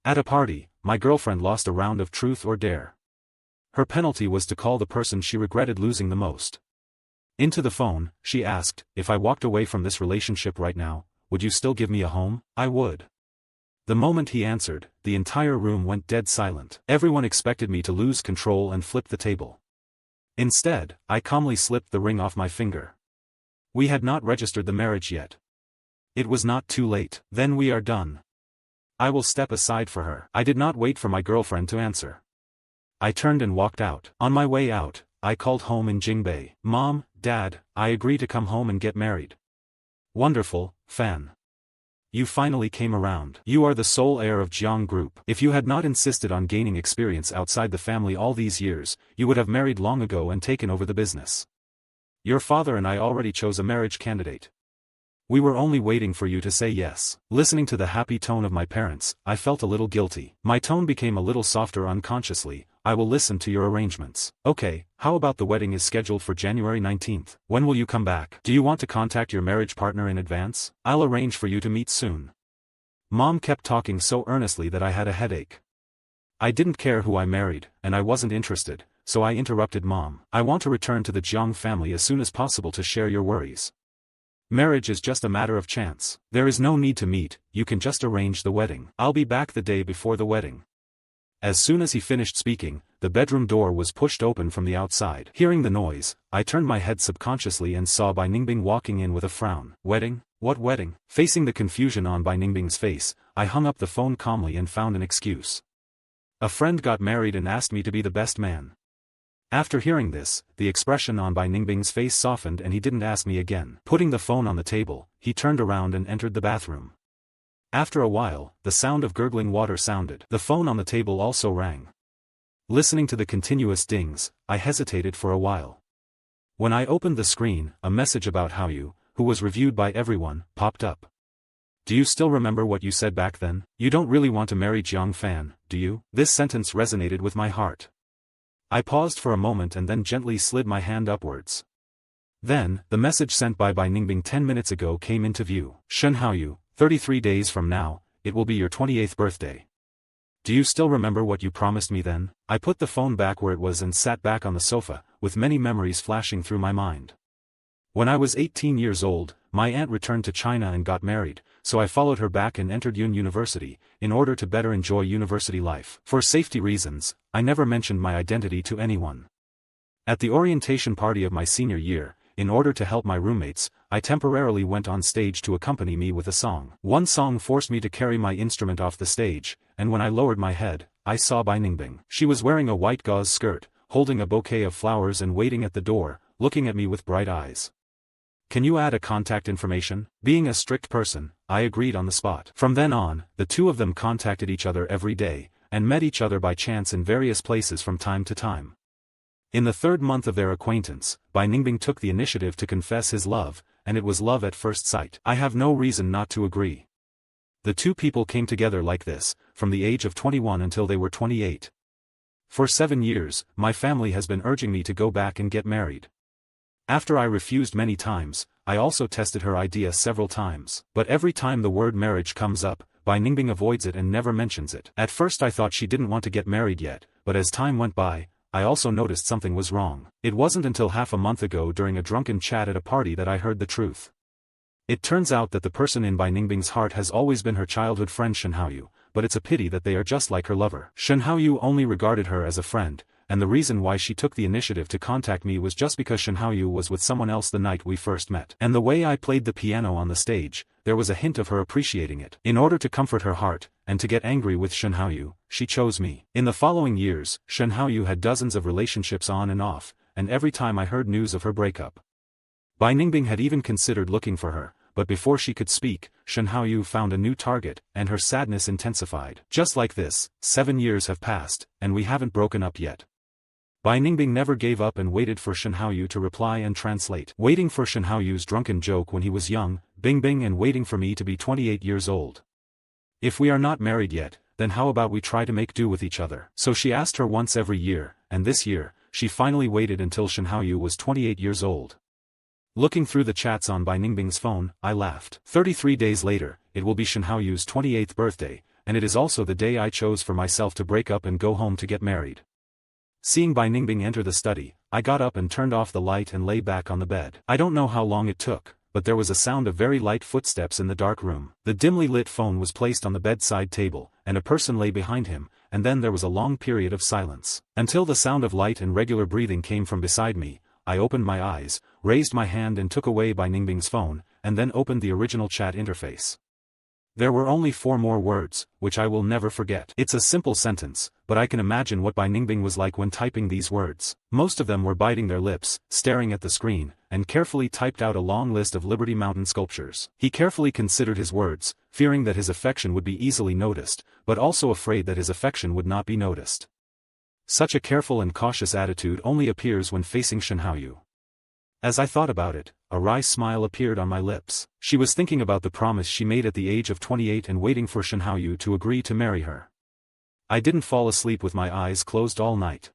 At a party, my girlfriend lost a round of truth or dare. Her penalty was to call the person she regretted losing the most. Into the phone, she asked, if I walked away from this relationship right now, would you still give me a home? I would. The moment he answered, the entire room went dead silent. Everyone expected me to lose control and flip the table. Instead, I calmly slipped the ring off my finger. We had not registered the marriage yet. It was not too late. Then we are done. I will step aside for her. I did not wait for my girlfriend to answer. I turned and walked out. On my way out, I called home in Jingbei. Mom, Dad, I agree to come home and get married. Wonderful, Fan. You finally came around. You are the sole heir of Jiang Group. If you had not insisted on gaining experience outside the family all these years, you would have married long ago and taken over the business. Your father and I already chose a marriage candidate. We were only waiting for you to say yes. Listening to the happy tone of my parents, I felt a little guilty. My tone became a little softer unconsciously. I will listen to your arrangements. Okay, how about the wedding is scheduled for January 19th? When will you come back? Do you want to contact your marriage partner in advance? I'll arrange for you to meet soon. Mom kept talking so earnestly that I had a headache. I didn't care who I married, and I wasn't interested, so I interrupted Mom. I want to return to the Jiang family as soon as possible to share your worries. Marriage is just a matter of chance. There is no need to meet, you can just arrange the wedding. I'll be back the day before the wedding. As soon as he finished speaking, the bedroom door was pushed open from the outside. Hearing the noise, I turned my head subconsciously and saw Bai Ningbing walking in with a frown. Wedding? What wedding? Facing the confusion on Bai Ningbing's face, I hung up the phone calmly and found an excuse. A friend got married and asked me to be the best man. After hearing this, the expression on Bai Ningbing's face softened and he didn't ask me again. Putting the phone on the table, he turned around and entered the bathroom. After a while, the sound of gurgling water sounded. The phone on the table also rang. Listening to the continuous dings, I hesitated for a while. When I opened the screen, a message about how you, who was reviewed by everyone, popped up. Do you still remember what you said back then? You don't really want to marry Jiang Fan, do you? This sentence resonated with my heart. I paused for a moment and then gently slid my hand upwards. Then, the message sent by Bai Ningbing 10 minutes ago came into view. Shen Haoyu, 33 days from now, it will be your 28th birthday. Do you still remember what you promised me then? I put the phone back where it was and sat back on the sofa, with many memories flashing through my mind. When I was 18 years old, my aunt returned to China and got married, so I followed her back and entered University, in order to better enjoy university life. For safety reasons, I never mentioned my identity to anyone. At the orientation party of my senior year, in order to help my roommates, I temporarily went on stage to accompany me with a song. One song forced me to carry my instrument off the stage, and when I lowered my head, I saw Bai Ningbing. She was wearing a white gauze skirt, holding a bouquet of flowers and waiting at the door, looking at me with bright eyes. Can you add a contact information? Being a strict person, I agreed on the spot. From then on, the two of them contacted each other every day, and met each other by chance in various places from time to time. In the third month of their acquaintance, Bai Ningbing took the initiative to confess his love, and it was love at first sight. I have no reason not to agree. The two people came together like this, from the age of 21 until they were 28. For 7 years, my family has been urging me to go back and get married. After I refused many times, I also tested her idea several times. But every time the word marriage comes up, Bai Ningbing avoids it and never mentions it. At first I thought she didn't want to get married yet, but as time went by, I also noticed something was wrong. It wasn't until half a month ago during a drunken chat at a party that I heard the truth. It turns out that the person in Bai Ningbing's heart has always been her childhood friend Shen Haoyu, but it's a pity that they are just like her lover. Shen Haoyu only regarded her as a friend, and the reason why she took the initiative to contact me was just because Shen Haoyu was with someone else the night we first met. And the way I played the piano on the stage, there was a hint of her appreciating it. In order to comfort her heart, and to get angry with Shen Haoyu, she chose me. In the following years, Shen Haoyu had dozens of relationships on and off, and every time I heard news of her breakup. Bai Ningbing had even considered looking for her, but before she could speak, Shen Haoyu found a new target, and her sadness intensified. Just like this, 7 years have passed, and we haven't broken up yet. Bai Ningbing never gave up and waited for Shen Haoyu to reply and translate. Waiting for Shen Haoyu's drunken joke when he was young, Bing Bing, and waiting for me to be 28 years old. If we are not married yet, then how about we try to make do with each other? So she asked her once every year, and this year, she finally waited until Shen Haoyu was 28 years old. Looking through the chats on Bai Ningbing's phone, I laughed. 33 days later, it will be Shen Haoyu's 28th birthday, and it is also the day I chose for myself to break up and go home to get married. Seeing Bai Ningbing enter the study, I got up and turned off the light and lay back on the bed. I don't know how long it took, but there was a sound of very light footsteps in the dark room. The dimly lit phone was placed on the bedside table, and a person lay behind him, and then there was a long period of silence. Until the sound of light and regular breathing came from beside me, I opened my eyes, raised my hand and took away Bai Ningbing's phone, and then opened the original chat interface. There were only 4 more words, which I will never forget. It's a simple sentence, but I can imagine what Bai Ningbing was like when typing these words. Most of them were biting their lips, staring at the screen, and carefully typed out a long list of Liberty Mountain sculptures. He carefully considered his words, fearing that his affection would be easily noticed, but also afraid that his affection would not be noticed. Such a careful and cautious attitude only appears when facing Shen Haoyu. As I thought about it, a wry smile appeared on my lips. She was thinking about the promise she made at the age of 28 and waiting for Shen Haoyu to agree to marry her. I didn't fall asleep with my eyes closed all night.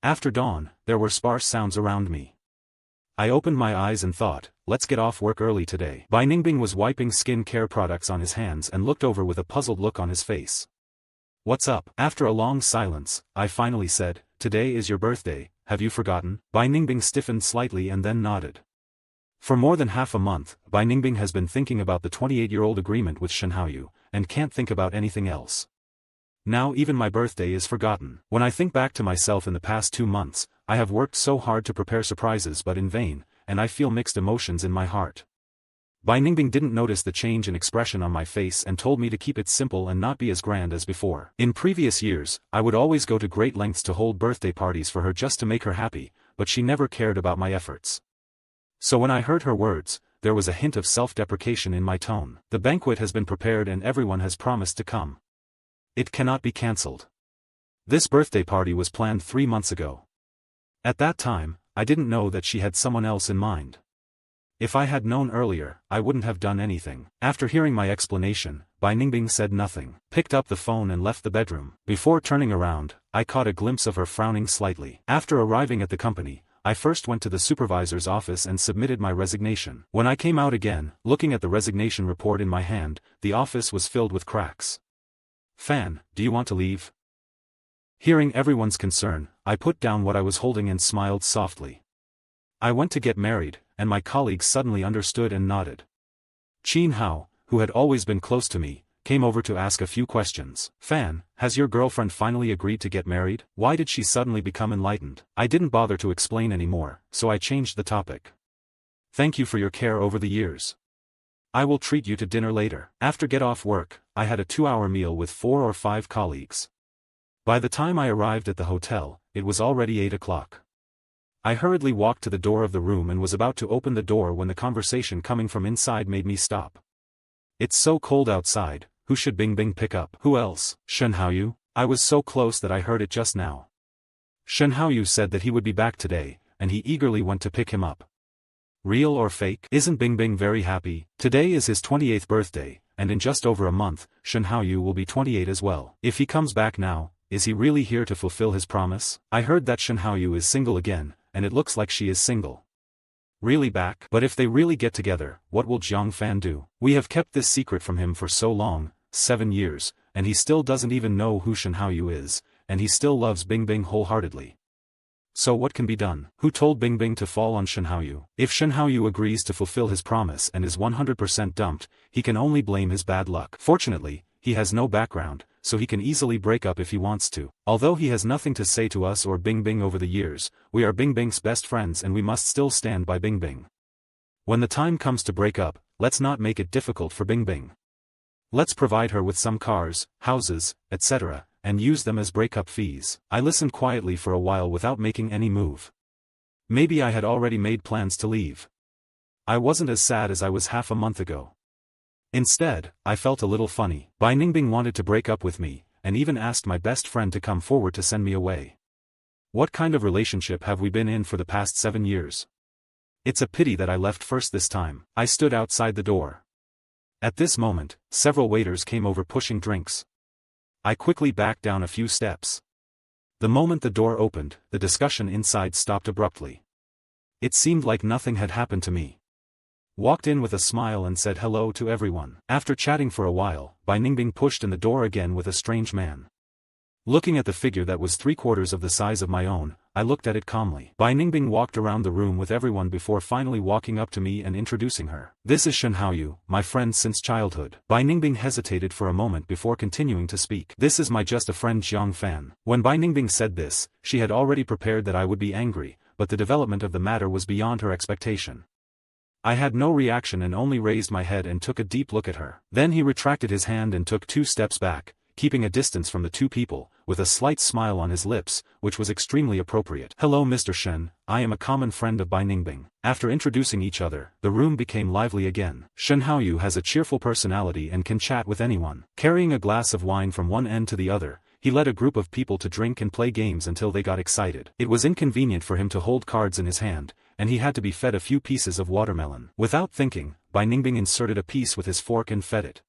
After dawn, there were sparse sounds around me. I opened my eyes and thought, let's get off work early today. Bai Ningbing was wiping skin care products on his hands and looked over with a puzzled look on his face. What's up? After a long silence, I finally said, today is your birthday, have you forgotten? Bai Ningbing stiffened slightly and then nodded. For more than half a month, Bai Ningbing has been thinking about the 28-year-old agreement with Shen Haoyu, and can't think about anything else. Now even my birthday is forgotten. When I think back to myself in the past 2 months, I have worked so hard to prepare surprises but in vain, and I feel mixed emotions in my heart. Bai Ningbing didn't notice the change in expression on my face and told me to keep it simple and not be as grand as before. In previous years, I would always go to great lengths to hold birthday parties for her just to make her happy, but she never cared about my efforts. So when I heard her words, there was a hint of self-deprecation in my tone. The banquet has been prepared and everyone has promised to come. It cannot be cancelled. This birthday party was planned 3 months ago. At that time, I didn't know that she had someone else in mind. If I had known earlier, I wouldn't have done anything. After hearing my explanation, Bai Ningbing said nothing, picked up the phone and left the bedroom. Before turning around, I caught a glimpse of her frowning slightly. After arriving at the company, I first went to the supervisor's office and submitted my resignation. When I came out again, looking at the resignation report in my hand, the office was filled with cracks. Fan, do you want to leave? Hearing everyone's concern, I put down what I was holding and smiled softly. I went to get married, and my colleagues suddenly understood and nodded. Qin Hao, who had always been close to me, came over to ask a few questions. Fan, has your girlfriend finally agreed to get married? Why did she suddenly become enlightened? I didn't bother to explain anymore, so I changed the topic. Thank you for your care over the years. I will treat you to dinner later. After get off work, I had a 2-hour meal with 4 or 5 colleagues. By the time I arrived at the hotel, it was already 8 o'clock. I hurriedly walked to the door of the room and was about to open the door when the conversation coming from inside made me stop. It's so cold outside, who should Bingbing pick up? Who else? Shen Haoyu? I was so close that I heard it just now. Shen Haoyu said that he would be back today, and he eagerly went to pick him up. Real or fake? Isn't Bingbing very happy? Today is his 28th birthday, and in just over a month, Shen Haoyu will be 28 as well. If he comes back now, is he really here to fulfill his promise? I heard that Shen Haoyu is single again, and it looks like she is single. Really back? But if they really get together, what will Jiang Fan do? We have kept this secret from him for so long, 7 years, and he still doesn't even know who Shen Haoyu is, and he still loves Bingbing wholeheartedly. So what can be done? Who told Bingbing to fall on Shen Haoyu? If Shen Haoyu agrees to fulfill his promise and is 100% dumped, he can only blame his bad luck. Fortunately, he has no background, so he can easily break up if he wants to. Although he has nothing to say to us or Bingbing over the years, we are Bingbing's best friends and we must still stand by Bingbing. When the time comes to break up, let's not make it difficult for Bingbing. Let's provide her with some cars, houses, etc., and use them as breakup fees. I listened quietly for a while without making any move. Maybe I had already made plans to leave. I wasn't as sad as I was half a month ago. Instead, I felt a little funny. Bai Ningbing wanted to break up with me, and even asked my best friend to come forward to send me away. What kind of relationship have we been in for the past 7 years? It's a pity that I left first this time. I stood outside the door. At this moment, several waiters came over pushing drinks. I quickly backed down a few steps. The moment the door opened, the discussion inside stopped abruptly. It seemed like nothing had happened to me. walked in with a smile and said hello to everyone. After chatting for a while, Bai Ningbing pushed in the door again with a strange man. Looking at the figure that was 3/4 of the size of my own, I looked at it calmly. Bai Ningbing walked around the room with everyone before finally walking up to me and introducing her. This is Shen Haoyu, my friend since childhood. Bai Ningbing hesitated for a moment before continuing to speak. This is my just a friend Jiang Fan. When Bai Ningbing said this, she had already prepared that I would be angry, but the development of the matter was beyond her expectation. I had no reaction and only raised my head and took a deep look at her. Then he retracted his hand and took 2 steps back, keeping a distance from the 2 people, with a slight smile on his lips, which was extremely appropriate. Hello Mr. Shen, I am a common friend of Bai Ningbing. After introducing each other, the room became lively again. Shen Haoyu has a cheerful personality and can chat with anyone. Carrying a glass of wine from one end to the other, he led a group of people to drink and play games until they got excited. It was inconvenient for him to hold cards in his hand, and he had to be fed a few pieces of watermelon. Without thinking, Bai Ningbing inserted a piece with his fork and fed it.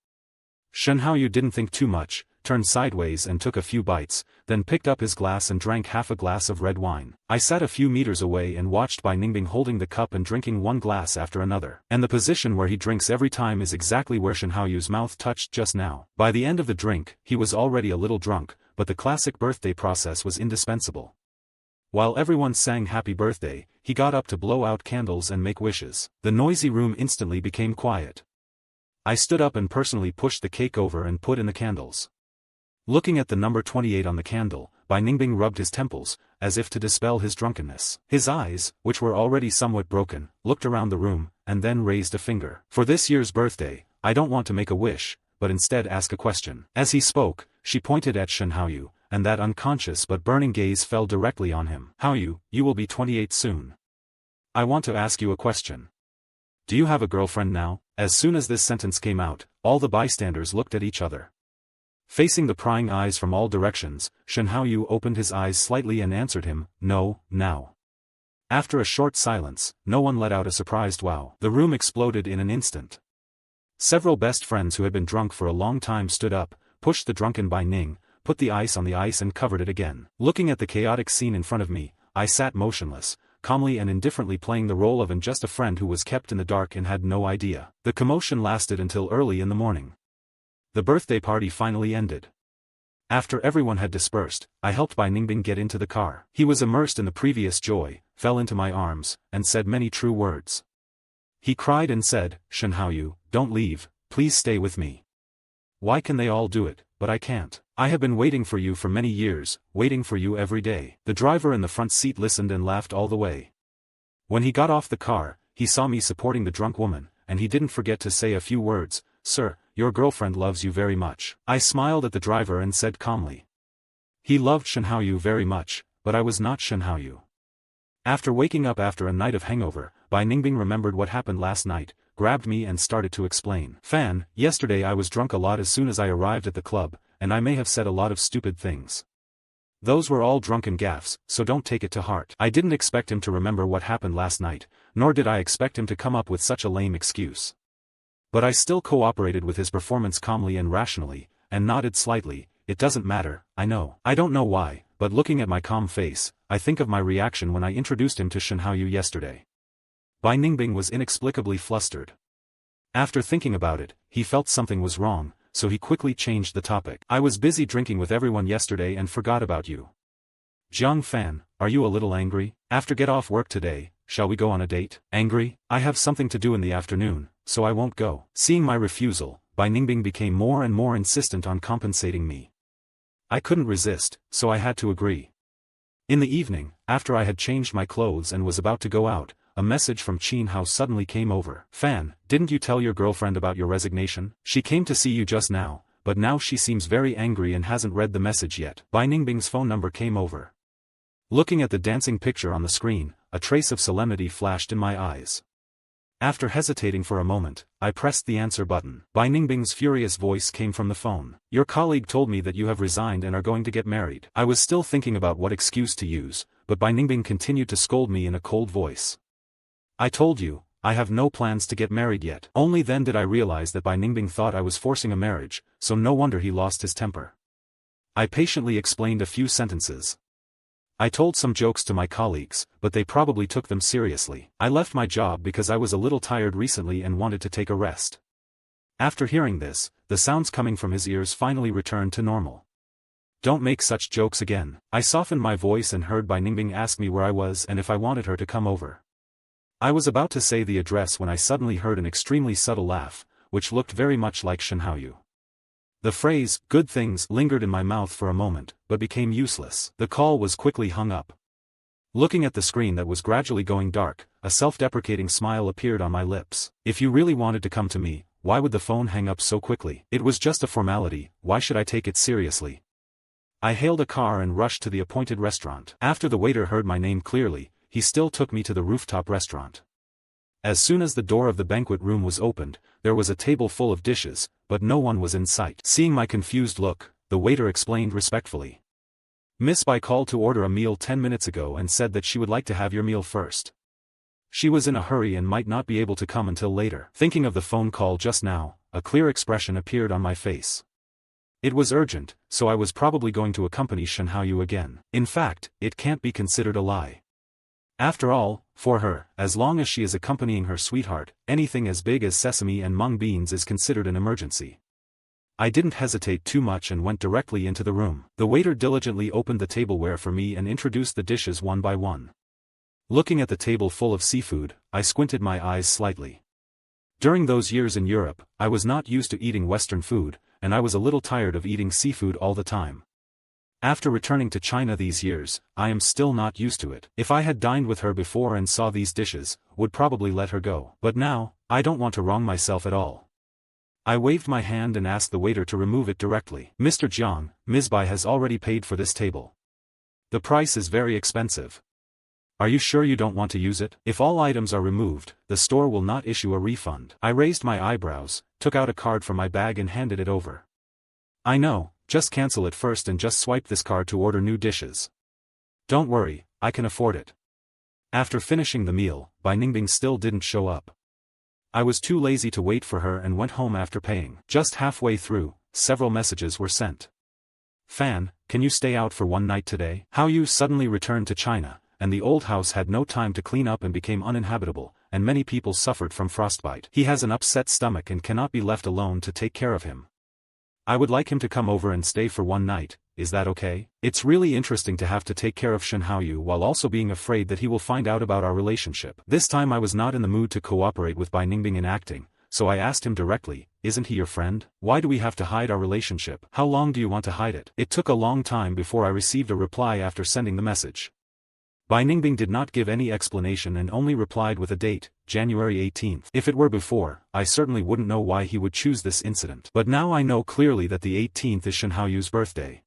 Shen Haoyu didn't think too much, turned sideways and took a few bites, then picked up his glass and drank half a glass of red wine. I sat a few meters away and watched Bai Ningbing holding the cup and drinking one glass after another. And the position where he drinks every time is exactly where Shen Haoyu's mouth touched just now. By the end of the drink, he was already a little drunk, but the classic birthday process was indispensable. While everyone sang happy birthday, he got up to blow out candles and make wishes. The noisy room instantly became quiet. I stood up and personally pushed the cake over and put in the candles. Looking at the number 28 on the candle, Bai Ningbing rubbed his temples, as if to dispel his drunkenness. His eyes, which were already somewhat broken, looked around the room, and then raised a finger. For this year's birthday, I don't want to make a wish, but instead ask a question. As he spoke, she pointed at Shen Haoyu, and that unconscious but burning gaze fell directly on him. Haoyu, you will be 28 soon. I want to ask you a question. Do you have a girlfriend now? As soon as this sentence came out, all the bystanders looked at each other. Facing the prying eyes from all directions, Shen Haoyu opened his eyes slightly and answered him, no, now. After a short silence, no one let out a surprised wow. The room exploded in an instant. Several best friends who had been drunk for a long time stood up, pushed the drunken Bai Ning, put the ice on the ice and covered it again. Looking at the chaotic scene in front of me, I sat motionless, calmly and indifferently playing the role of just a friend who was kept in the dark and had no idea. The commotion lasted until early in the morning. The birthday party finally ended. After everyone had dispersed, I helped Bai Ningbing get into the car. He was immersed in the previous joy, fell into my arms, and said many true words. He cried and said, Shen Haoyu, don't leave, please stay with me. Why can they all do it, but I can't? I have been waiting for you for many years, waiting for you every day. The driver in the front seat listened and laughed all the way. When he got off the car, he saw me supporting the drunk woman, and he didn't forget to say a few words, Sir, your girlfriend loves you very much. I smiled at the driver and said calmly. He loved Shen Haoyu very much, but I was not Shen Haoyu. After waking up after a night of hangover, Bai Ningbing remembered what happened last night, grabbed me and started to explain. Fan, yesterday I was drunk a lot as soon as I arrived at the club, and I may have said a lot of stupid things. Those were all drunken gaffes, so don't take it to heart. I didn't expect him to remember what happened last night, nor did I expect him to come up with such a lame excuse. But I still cooperated with his performance calmly and rationally, and nodded slightly. It doesn't matter, I know. I don't know why, but looking at my calm face, I think of my reaction when I introduced him to Shen Haoyu yesterday. Bai Ningbing was inexplicably flustered. After thinking about it, he felt something was wrong, so he quickly changed the topic. I was busy drinking with everyone yesterday and forgot about you. Jiang Fan, are you a little angry? After get off work today, shall we go on a date? Angry? I have something to do in the afternoon, so I won't go. Seeing my refusal, Bai Ningbing became more and more insistent on compensating me. I couldn't resist, so I had to agree. In the evening, after I had changed my clothes and was about to go out, a message from Qin Hao suddenly came over. Fan, didn't you tell your girlfriend about your resignation? She came to see you just now, but now she seems very angry and hasn't read the message yet. Bai Ningbing's phone number came over. Looking at the dancing picture on the screen, a trace of solemnity flashed in my eyes. After hesitating for a moment, I pressed the answer button. Bai Ningbing's furious voice came from the phone. Your colleague told me that you have resigned and are going to get married. I was still thinking about what excuse to use, but Bai Ningbing continued to scold me in a cold voice. I told you, I have no plans to get married yet. Only then did I realize that Bai Ningbing thought I was forcing a marriage, so no wonder he lost his temper. I patiently explained a few sentences. I told some jokes to my colleagues, but they probably took them seriously. I left my job because I was a little tired recently and wanted to take a rest. After hearing this, the sounds coming from his ears finally returned to normal. Don't make such jokes again. I softened my voice and heard Bai Ningbing ask me where I was and if I wanted her to come over. I was about to say the address when I suddenly heard an extremely subtle laugh, which looked very much like Shen Haoyu. The phrase, good things, lingered in my mouth for a moment, but became useless. The call was quickly hung up. Looking at the screen that was gradually going dark, a self-deprecating smile appeared on my lips. If you really wanted to come to me, why would the phone hang up so quickly? It was just a formality, why should I take it seriously? I hailed a car and rushed to the appointed restaurant. After the waiter heard my name clearly, he still took me to the rooftop restaurant. As soon as the door of the banquet room was opened, there was a table full of dishes, but no one was in sight. Seeing my confused look, the waiter explained respectfully. Miss Bai called to order a meal 10 minutes ago and said that she would like to have your meal first. She was in a hurry and might not be able to come until later. Thinking of the phone call just now, a clear expression appeared on my face. It was urgent, so I was probably going to accompany Shen Haoyu again. In fact, it can't be considered a lie. After all, for her, as long as she is accompanying her sweetheart, anything as big as sesame and mung beans is considered an emergency. I didn't hesitate too much and went directly into the room. The waiter diligently opened the tableware for me and introduced the dishes one by one. Looking at the table full of seafood, I squinted my eyes slightly. During those years in Europe, I was not used to eating Western food, and I was a little tired of eating seafood all the time. After returning to China these years, I am still not used to it. If I had dined with her before and saw these dishes, would probably let her go. But now, I don't want to wrong myself at all. I waved my hand and asked the waiter to remove it directly. Mr. Jiang, Ms. Bai has already paid for this table. The price is very expensive. Are you sure you don't want to use it? If all items are removed, the store will not issue a refund. I raised my eyebrows, took out a card from my bag and handed it over. I know, just cancel it first and just swipe this card to order new dishes. Don't worry, I can afford it. After finishing the meal, Bai Ningbing still didn't show up. I was too lazy to wait for her and went home after paying. Just halfway through, several messages were sent. Fan, can you stay out for one night today? Haoyu suddenly returned to China, and the old house had no time to clean up and became uninhabitable, and many people suffered from frostbite. He has an upset stomach and cannot be left alone to take care of him. I would like him to come over and stay for one night, is that okay? It's really interesting to have to take care of Shen Haoyu while also being afraid that he will find out about our relationship. This time I was not in the mood to cooperate with Bai Ningbing in acting, so I asked him directly, isn't he your friend? Why do we have to hide our relationship? How long do you want to hide it? It took a long time before I received a reply after sending the message. Bai Ningbing did not give any explanation and only replied with a date, January 18th. If it were before, I certainly wouldn't know why he would choose this incident. But now I know clearly that the 18th is Shen Haoyu's birthday.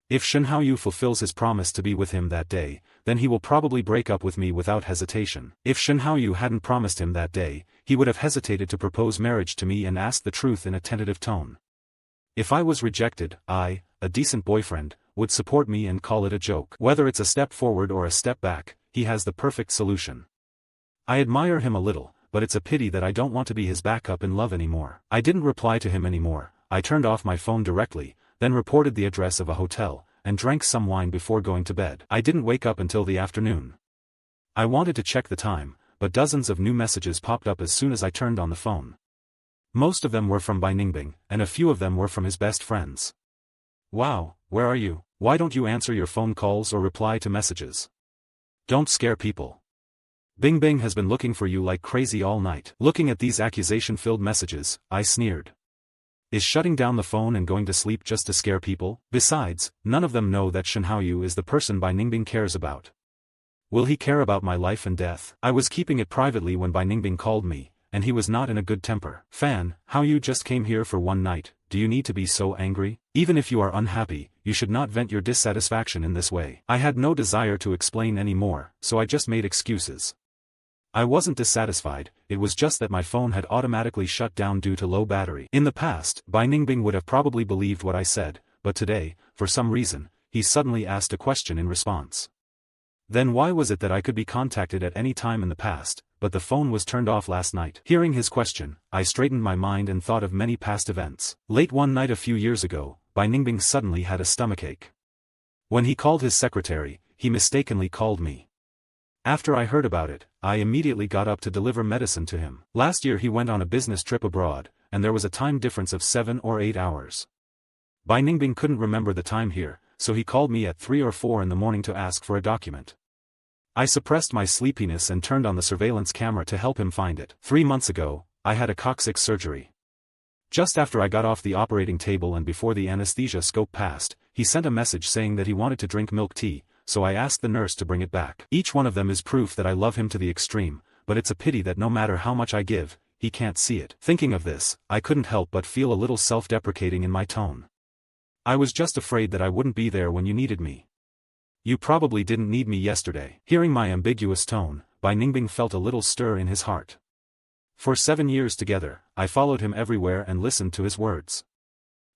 If Shen Haoyu fulfills his promise to be with him that day, then he will probably break up with me without hesitation. If Shen Haoyu hadn't promised him that day, he would have hesitated to propose marriage to me and asked the truth in a tentative tone. If I was rejected, I, a decent boyfriend, would support me and call it a joke. Whether it's a step forward or a step back, he has the perfect solution. I admire him a little, but it's a pity that I don't want to be his backup in love anymore. I didn't reply to him anymore, I turned off my phone directly, then reported the address of a hotel, and drank some wine before going to bed. I didn't wake up until the afternoon. I wanted to check the time, but dozens of new messages popped up as soon as I turned on the phone. Most of them were from Bai Ningbing, and a few of them were from his best friends. Wow, where are you? Why don't you answer your phone calls or reply to messages? Don't scare people. Bing Bing has been looking for you like crazy all night. Looking at these accusation-filled messages, I sneered. Is shutting down the phone and going to sleep just to scare people? Besides, none of them know that Shen Haoyu is the person Bai Ningbing cares about. Will he care about my life and death? I was keeping it privately when Bai Ningbing called me, and he was not in a good temper. Fan, Haoyu just came here for one night, do you need to be so angry? Even if you are unhappy, you should not vent your dissatisfaction in this way. I had no desire to explain any more, so I just made excuses. I wasn't dissatisfied, it was just that my phone had automatically shut down due to low battery. In the past, Bai Ningbing would have probably believed what I said, but today, for some reason, he suddenly asked a question in response. Then why was it that I could be contacted at any time in the past, but the phone was turned off last night? Hearing his question, I straightened my mind and thought of many past events. Late one night a few years ago, Bai Ningbing suddenly had a stomachache. When he called his secretary, he mistakenly called me. After I heard about it, I immediately got up to deliver medicine to him. Last year he went on a business trip abroad, and there was a time difference of 7 or 8 hours. Bai Ningbing couldn't remember the time here, so he called me at 3 or 4 in the morning to ask for a document. I suppressed my sleepiness and turned on the surveillance camera to help him find it. 3 months ago, I had a coccyx surgery. Just after I got off the operating table and before the anesthesia scope passed, he sent a message saying that he wanted to drink milk tea, so I asked the nurse to bring it back. Each one of them is proof that I love him to the extreme, but it's a pity that no matter how much I give, he can't see it. Thinking of this, I couldn't help but feel a little self-deprecating in my tone. I was just afraid that I wouldn't be there when you needed me. You probably didn't need me yesterday. Hearing my ambiguous tone, Bai Ningbing felt a little stir in his heart. For 7 years together, I followed him everywhere and listened to his words.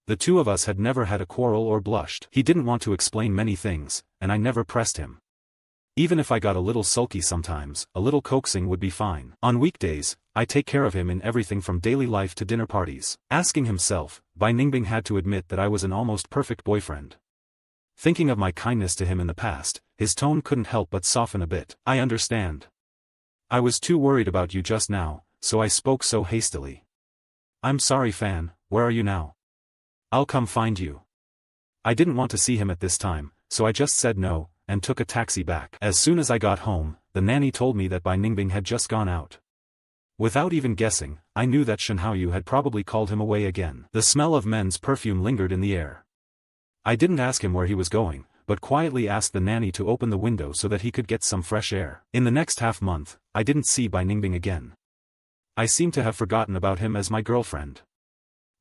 The two of us had never had a quarrel or blushed. He didn't want to explain many things, and I never pressed him. Even if I got a little sulky sometimes, a little coaxing would be fine. On weekdays, I take care of him in everything from daily life to dinner parties. Asking himself, Bai Ningbing had to admit that I was an almost perfect boyfriend. Thinking of my kindness to him in the past, his tone couldn't help but soften a bit. I understand. I was too worried about you just now, so I spoke so hastily. I'm sorry, Fan, where are you now? I'll come find you. I didn't want to see him at this time, so I just said no, and took a taxi back. As soon as I got home, the nanny told me that Bai Ningbing had just gone out. Without even guessing, I knew that Shen Haoyu had probably called him away again. The smell of men's perfume lingered in the air. I didn't ask him where he was going, but quietly asked the nanny to open the window so that he could get some fresh air. In the next half-month, I didn't see Bai Ningbing again. I seemed to have forgotten about him as my girlfriend.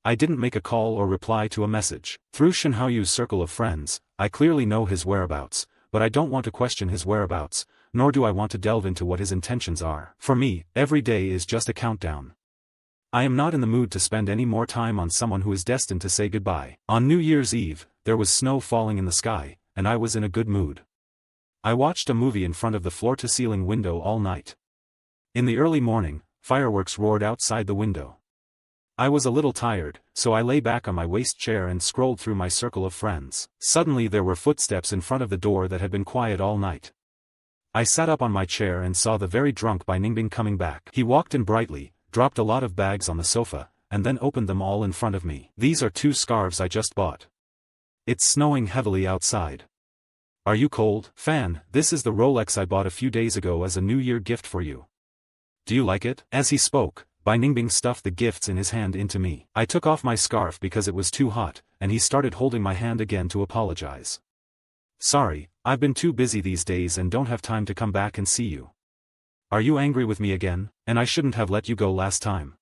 I didn't make a call or reply to a message. Through Shen Haoyu's circle of friends, I clearly know his whereabouts, but I don't want to question his whereabouts, nor do I want to delve into what his intentions are. For me, every day is just a countdown. I am not in the mood to spend any more time on someone who is destined to say goodbye. On New Year's Eve, there was snow falling in the sky, and I was in a good mood. I watched a movie in front of the floor-to-ceiling window all night. In the early morning, fireworks roared outside the window. I was a little tired, so I lay back on my waist chair and scrolled through my circle of friends. Suddenly there were footsteps in front of the door that had been quiet all night. I sat up on my chair and saw the very drunk Bai Ningbing coming back. He walked in brightly, dropped a lot of bags on the sofa, and then opened them all in front of me. These are 2 scarves I just bought. It's snowing heavily outside. Are you cold? Fan, this is the Rolex I bought a few days ago as a New Year gift for you. Do you like it? As he spoke, Bai Ningbing stuffed the gifts in his hand into me. I took off my scarf because it was too hot, and he started holding my hand again to apologize. Sorry, I've been too busy these days and don't have time to come back and see you. Are you angry with me again, and I shouldn't have let you go last time?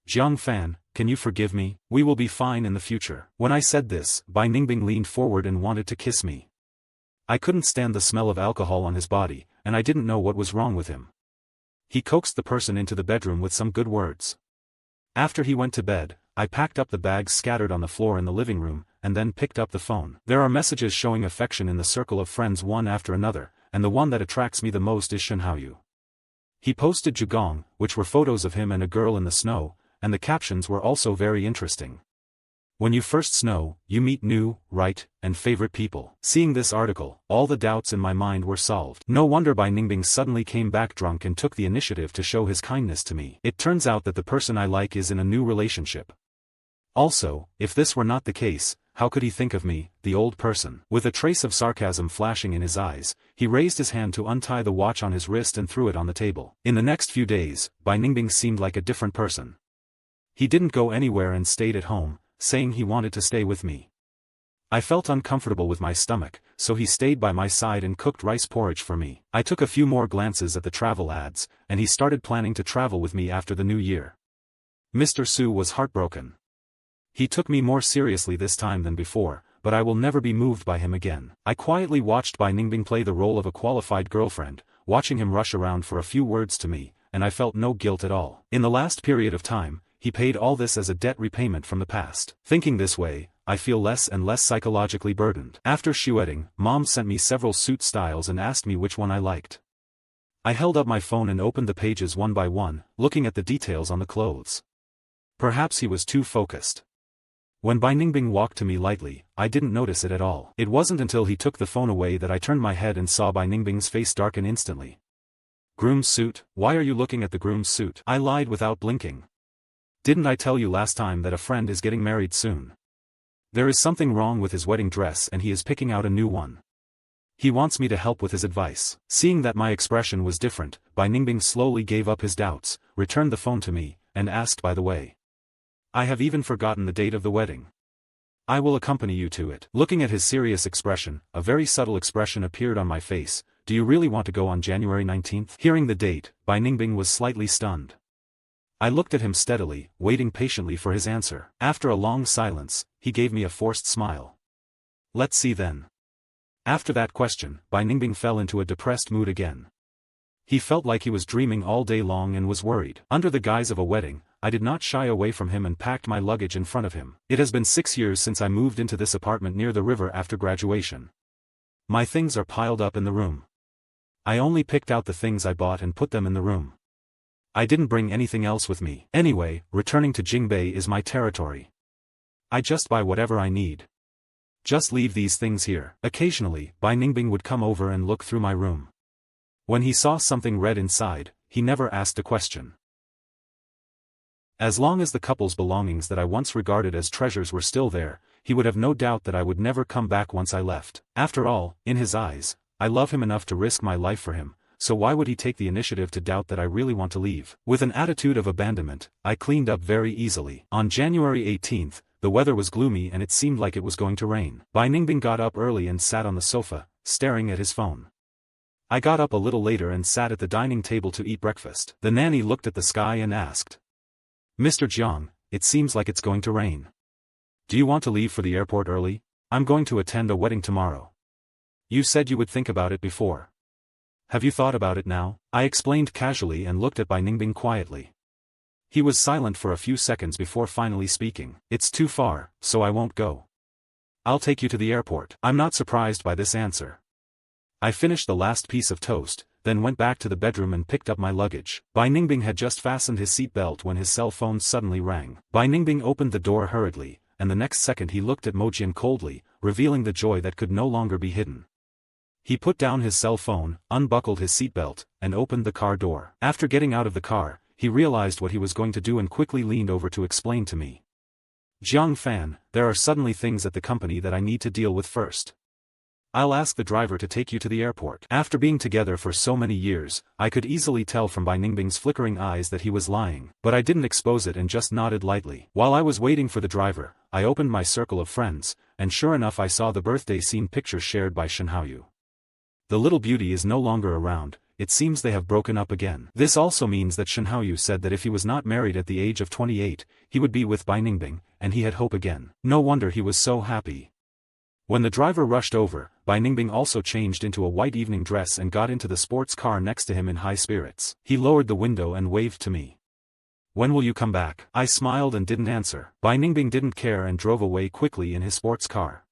Jiang Fan, can you forgive me? We will be fine in the future. When I said this, Bai Ningbing leaned forward and wanted to kiss me. I couldn't stand the smell of alcohol on his body, and I didn't know what was wrong with him. He coaxed the person into the bedroom with some good words. After he went to bed, I packed up the bags scattered on the floor in the living room, and then picked up the phone. There are messages showing affection in the circle of friends one after another, and the one that attracts me the most is Shen Haoyu. He posted Zhugong, which were photos of him and a girl in the snow, and the captions were also very interesting. When you first snow, you meet new, right, and favorite people. Seeing this article, all the doubts in my mind were solved. No wonder Bai Ningbing suddenly came back drunk and took the initiative to show his kindness to me. It turns out that the person I like is in a new relationship. Also, if this were not the case, how could he think of me, the old person? With a trace of sarcasm flashing in his eyes, he raised his hand to untie the watch on his wrist and threw it on the table. In the next few days, Bai Ningbing seemed like a different person. He didn't go anywhere and stayed at home, saying he wanted to stay with me. I felt uncomfortable with my stomach, so he stayed by my side and cooked rice porridge for me. I took a few more glances at the travel ads, and he started planning to travel with me after the new year. Mr. Su was heartbroken. He took me more seriously this time than before, but I will never be moved by him again. I quietly watched Bai Ningbing play the role of a qualified girlfriend, watching him rush around for a few words to me, and I felt no guilt at all. In the last period of time, he paid all this as a debt repayment from the past. Thinking this way, I feel less and less psychologically burdened. After shoeing, Mom sent me several suit styles and asked me which one I liked. I held up my phone and opened the pages one by one, looking at the details on the clothes. Perhaps he was too focused. When Bai Ningbing walked to me lightly, I didn't notice it at all. It wasn't until he took the phone away that I turned my head and saw Bai Ningbing's face darken instantly. Groom's suit? Why are you looking at the groom's suit? I lied without blinking. Didn't I tell you last time that a friend is getting married soon? There is something wrong with his wedding dress and he is picking out a new one. He wants me to help with his advice. Seeing that my expression was different, Bai Ningbing slowly gave up his doubts, returned the phone to me, and asked, by the way. I have even forgotten the date of the wedding. I will accompany you to it. Looking at his serious expression, a very subtle expression appeared on my face. Do you really want to go on January 19th? Hearing the date, Bai Ningbing was slightly stunned. I looked at him steadily, waiting patiently for his answer. After a long silence, he gave me a forced smile. Let's see then. After that question, Bai Ningbing fell into a depressed mood again. He felt like he was dreaming all day long and was worried. Under the guise of a wedding, I did not shy away from him and packed my luggage in front of him. It has been 6 years since I moved into this apartment near the river after graduation. My things are piled up in the room. I only picked out the things I bought and put them in the room. I didn't bring anything else with me. Anyway, returning to Jingbei is my territory. I just buy whatever I need. Just leave these things here. Occasionally, Bai Ningbing would come over and look through my room. When he saw something red inside, he never asked a question. As long as the couple's belongings that I once regarded as treasures were still there, he would have no doubt that I would never come back once I left. After all, in his eyes, I love him enough to risk my life for him, so why would he take the initiative to doubt that I really want to leave? With an attitude of abandonment, I cleaned up very easily. On January 18th, the weather was gloomy and it seemed like it was going to rain. Bai Ningbing got up early and sat on the sofa, staring at his phone. I got up a little later and sat at the dining table to eat breakfast. The nanny looked at the sky and asked, Mr. Jiang, it seems like it's going to rain. Do you want to leave for the airport early? I'm going to attend a wedding tomorrow. You said you would think about it before. Have you thought about it now? I explained casually and looked at Bai Ningbing quietly. He was silent for a few seconds before finally speaking. It's too far, so I won't go. I'll take you to the airport. I'm not surprised by this answer. I finished the last piece of toast, then went back to the bedroom and picked up my luggage. Bai Ningbing had just fastened his seatbelt when his cell phone suddenly rang. Bai Ningbing opened the door hurriedly, and the next second he looked at Mo Jian coldly, revealing the joy that could no longer be hidden. He put down his cell phone, unbuckled his seatbelt, and opened the car door. After getting out of the car, he realized what he was going to do and quickly leaned over to explain to me. Jiang Fan, there are suddenly things at the company that I need to deal with first. I'll ask the driver to take you to the airport. After being together for so many years, I could easily tell from Bai Ningbing's flickering eyes that he was lying, but I didn't expose it and just nodded lightly. While I was waiting for the driver, I opened my circle of friends, and sure enough I saw the birthday scene picture shared by Shen Haoyu. The little beauty is no longer around. It seems they have broken up again. This also means that Shen Haoyu said that if he was not married at the age of 28, he would be with Bai Ningbing, and he had hope again. No wonder he was so happy. When the driver rushed over, Bai Ningbing also changed into a white evening dress and got into the sports car next to him in high spirits. He lowered the window and waved to me. When will you come back? I smiled and didn't answer. Bai Ningbing didn't care and drove away quickly in his sports car.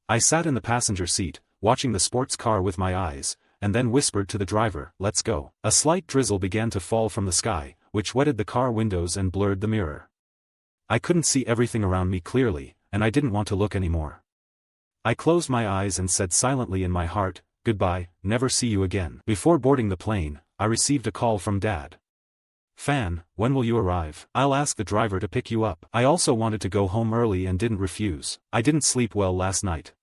I sat in the passenger seat, watching the sports car with my eyes, and then whispered to the driver, "Let's go." A slight drizzle began to fall from the sky, which wetted the car windows and blurred the mirror. I couldn't see everything around me clearly, and I didn't want to look anymore. I closed my eyes and said silently in my heart, "Goodbye, never see you again." Before boarding the plane, I received a call from Dad. "Fan, when will you arrive? I'll ask the driver to pick you up." I also wanted to go home early and didn't refuse. I didn't sleep well last night.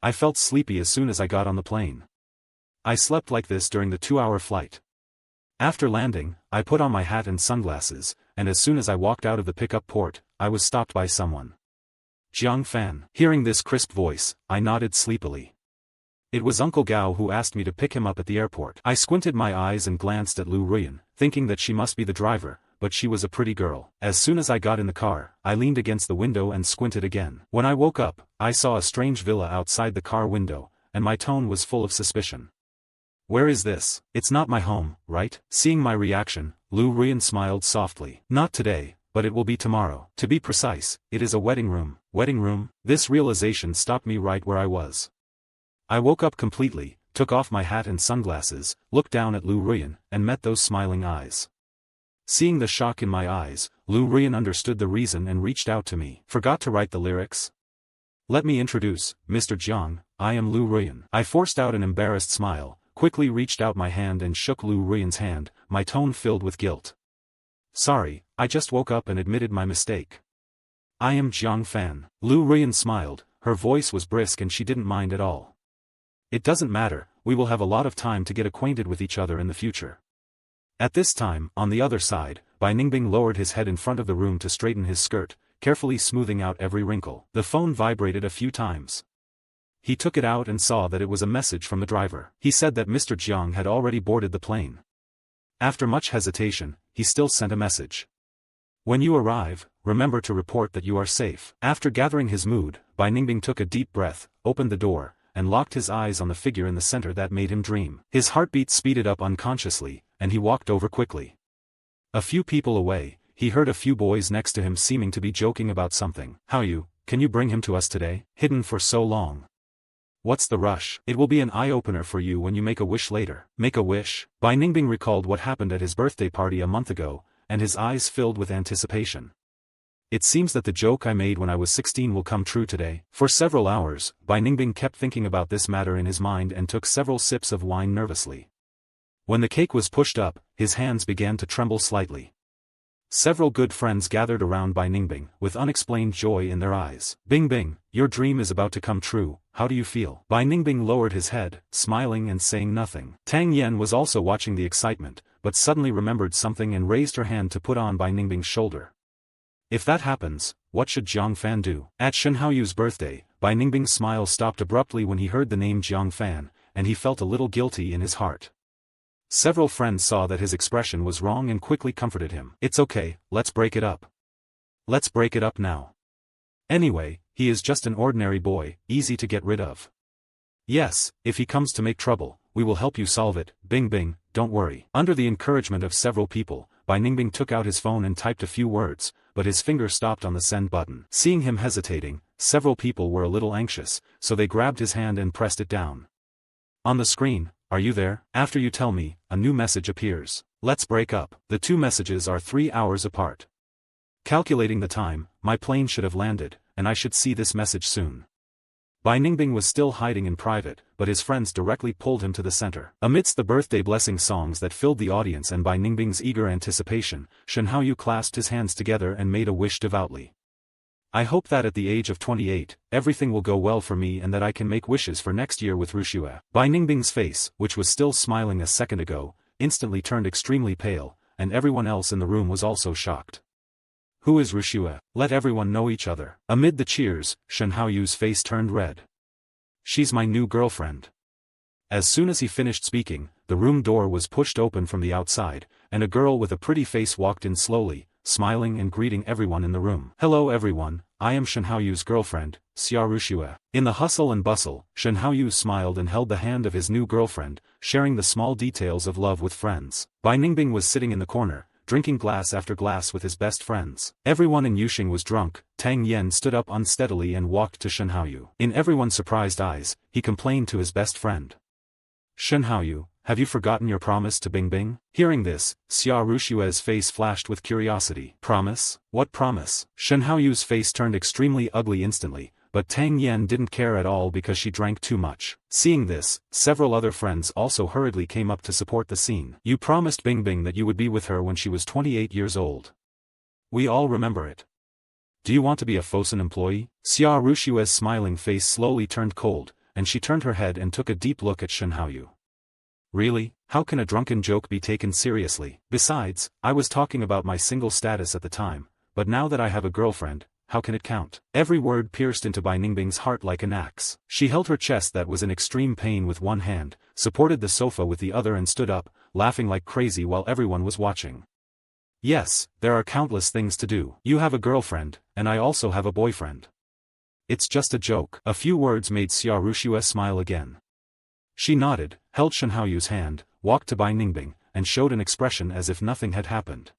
I felt sleepy as soon as I got on the plane. I slept like this during the 2-hour flight. After landing, I put on my hat and sunglasses, and as soon as I walked out of the pickup port, I was stopped by someone. "Jiang Fan." Hearing this crisp voice, I nodded sleepily. It was Uncle Gao who asked me to pick him up at the airport. I squinted my eyes and glanced at Lu Ruyan, thinking that she must be the driver, but she was a pretty girl. As soon as I got in the car, I leaned against the window and squinted again. When I woke up, I saw a strange villa outside the car window, and my tone was full of suspicion. "Where is this? It's not my home, right?" Seeing my reaction, Lu Ruyan smiled softly. "Not today, but it will be tomorrow. To be precise, it is a wedding room." Wedding room? This realization stopped me right where I was. I woke up completely, took off my hat and sunglasses, looked down at Lu Ruyan, and met those smiling eyes. Seeing the shock in my eyes, Lu Ruyan understood the reason and reached out to me. Forgot to write the lyrics? Let me introduce, Mr. Jiang, I am Lu Ruyan. I forced out an embarrassed smile, quickly reached out my hand and shook Lu Ruyan's hand, my tone filled with guilt. Sorry, I just woke up and admitted my mistake. I am Jiang Fan. Lu Ruyan smiled, her voice was brisk and she didn't mind at all. It doesn't matter, we will have a lot of time to get acquainted with each other in the future. At this time, on the other side, Bai Ningbing lowered his head in front of the room to straighten his skirt, carefully smoothing out every wrinkle. The phone vibrated a few times. He took it out and saw that it was a message from the driver. He said that Mr. Jiang had already boarded the plane. After much hesitation, he still sent a message. When you arrive, remember to report that you are safe. After gathering his mood, Bai Ningbing took a deep breath, opened the door, and locked his eyes on the figure in the center that made him dream. His heartbeat speeded up unconsciously, and he walked over quickly. A few people away, he heard a few boys next to him seeming to be joking about something. Can you bring him to us today? Hidden for so long. What's the rush? It will be an eye-opener for you when you make a wish later. Make a wish? Bai Ningbing recalled what happened at his birthday party a month ago, and his eyes filled with anticipation. It seems that the joke I made when I was 16 will come true today. For several hours, Bai Ningbing kept thinking about this matter in his mind and took several sips of wine nervously. When the cake was pushed up, his hands began to tremble slightly. Several good friends gathered around Bai Ningbing, with unexplained joy in their eyes. Bing Bing, your dream is about to come true, how do you feel? Bai Ningbing lowered his head, smiling and saying nothing. Tang Yen was also watching the excitement, but suddenly remembered something and raised her hand to put on Bai Ningbing's shoulder. If that happens, what should Jiang Fan do? At Shen Haoyu's birthday, Bai Ningbing's smile stopped abruptly when he heard the name Jiang Fan, and he felt a little guilty in his heart. Several friends saw that his expression was wrong and quickly comforted him. It's okay, let's break it up. Let's break it up now. Anyway, he is just an ordinary boy, easy to get rid of. Yes, if he comes to make trouble, we will help you solve it, Bing Bing, don't worry. Under the encouragement of several people, Bai Ningbing took out his phone and typed a few words, but his finger stopped on the send button. Seeing him hesitating, several people were a little anxious, so they grabbed his hand and pressed it down. On the screen, are you there? After you tell me, a new message appears. Let's break up. The two messages are 3 hours apart. Calculating the time, my plane should have landed, and I should see this message soon. Bai Ningbing was still hiding in private, but his friends directly pulled him to the center. Amidst the birthday blessing songs that filled the audience and Bai Ningbing's eager anticipation, Shen Haoyu clasped his hands together and made a wish devoutly. I hope that at the age of 28, everything will go well for me and that I can make wishes for next year with Rushua. Bai Ningbing's face, which was still smiling a second ago, instantly turned extremely pale, and everyone else in the room was also shocked. Who is Rushua? Let everyone know each other. Amid the cheers, Shen Haoyu's face turned red. She's my new girlfriend. As soon as he finished speaking, the room door was pushed open from the outside, and a girl with a pretty face walked in slowly, smiling and greeting everyone in the room. Hello everyone, I am Shen Haoyu's girlfriend, Xia Rushua. In the hustle and bustle, Shen Haoyu smiled and held the hand of his new girlfriend, sharing the small details of love with friends. Bai Ningbing was sitting in the corner, drinking glass after glass with his best friends. Everyone in Yuxing was drunk. Tang Yen stood up unsteadily and walked to Shen Haoyu. In everyone's surprised eyes, he complained to his best friend. Shen Haoyu, have you forgotten your promise to Bing Bing? Hearing this, Xia Rushua's face flashed with curiosity. Promise? What promise? Shen Haoyu's face turned extremely ugly instantly, but Tang Yen didn't care at all because she drank too much. Seeing this, several other friends also hurriedly came up to support the scene. You promised Bing Bing that you would be with her when she was 28 years old. We all remember it. Do you want to be a Fosun employee? Xia Rushua's smiling face slowly turned cold, and she turned her head and took a deep look at Shen Haoyu. Really? How can a drunken joke be taken seriously? Besides, I was talking about my single status at the time, but now that I have a girlfriend, how can it count? Every word pierced into Bai Ningbing's heart like an axe. She held her chest that was in extreme pain with one hand, supported the sofa with the other and stood up, laughing like crazy while everyone was watching. Yes, there are countless things to do. You have a girlfriend, and I also have a boyfriend. It's just a joke. A few words made Xia Rushua smile again. She nodded, held Shen Haoyu's hand, walked to Bai Ningbing, and showed an expression as if nothing had happened.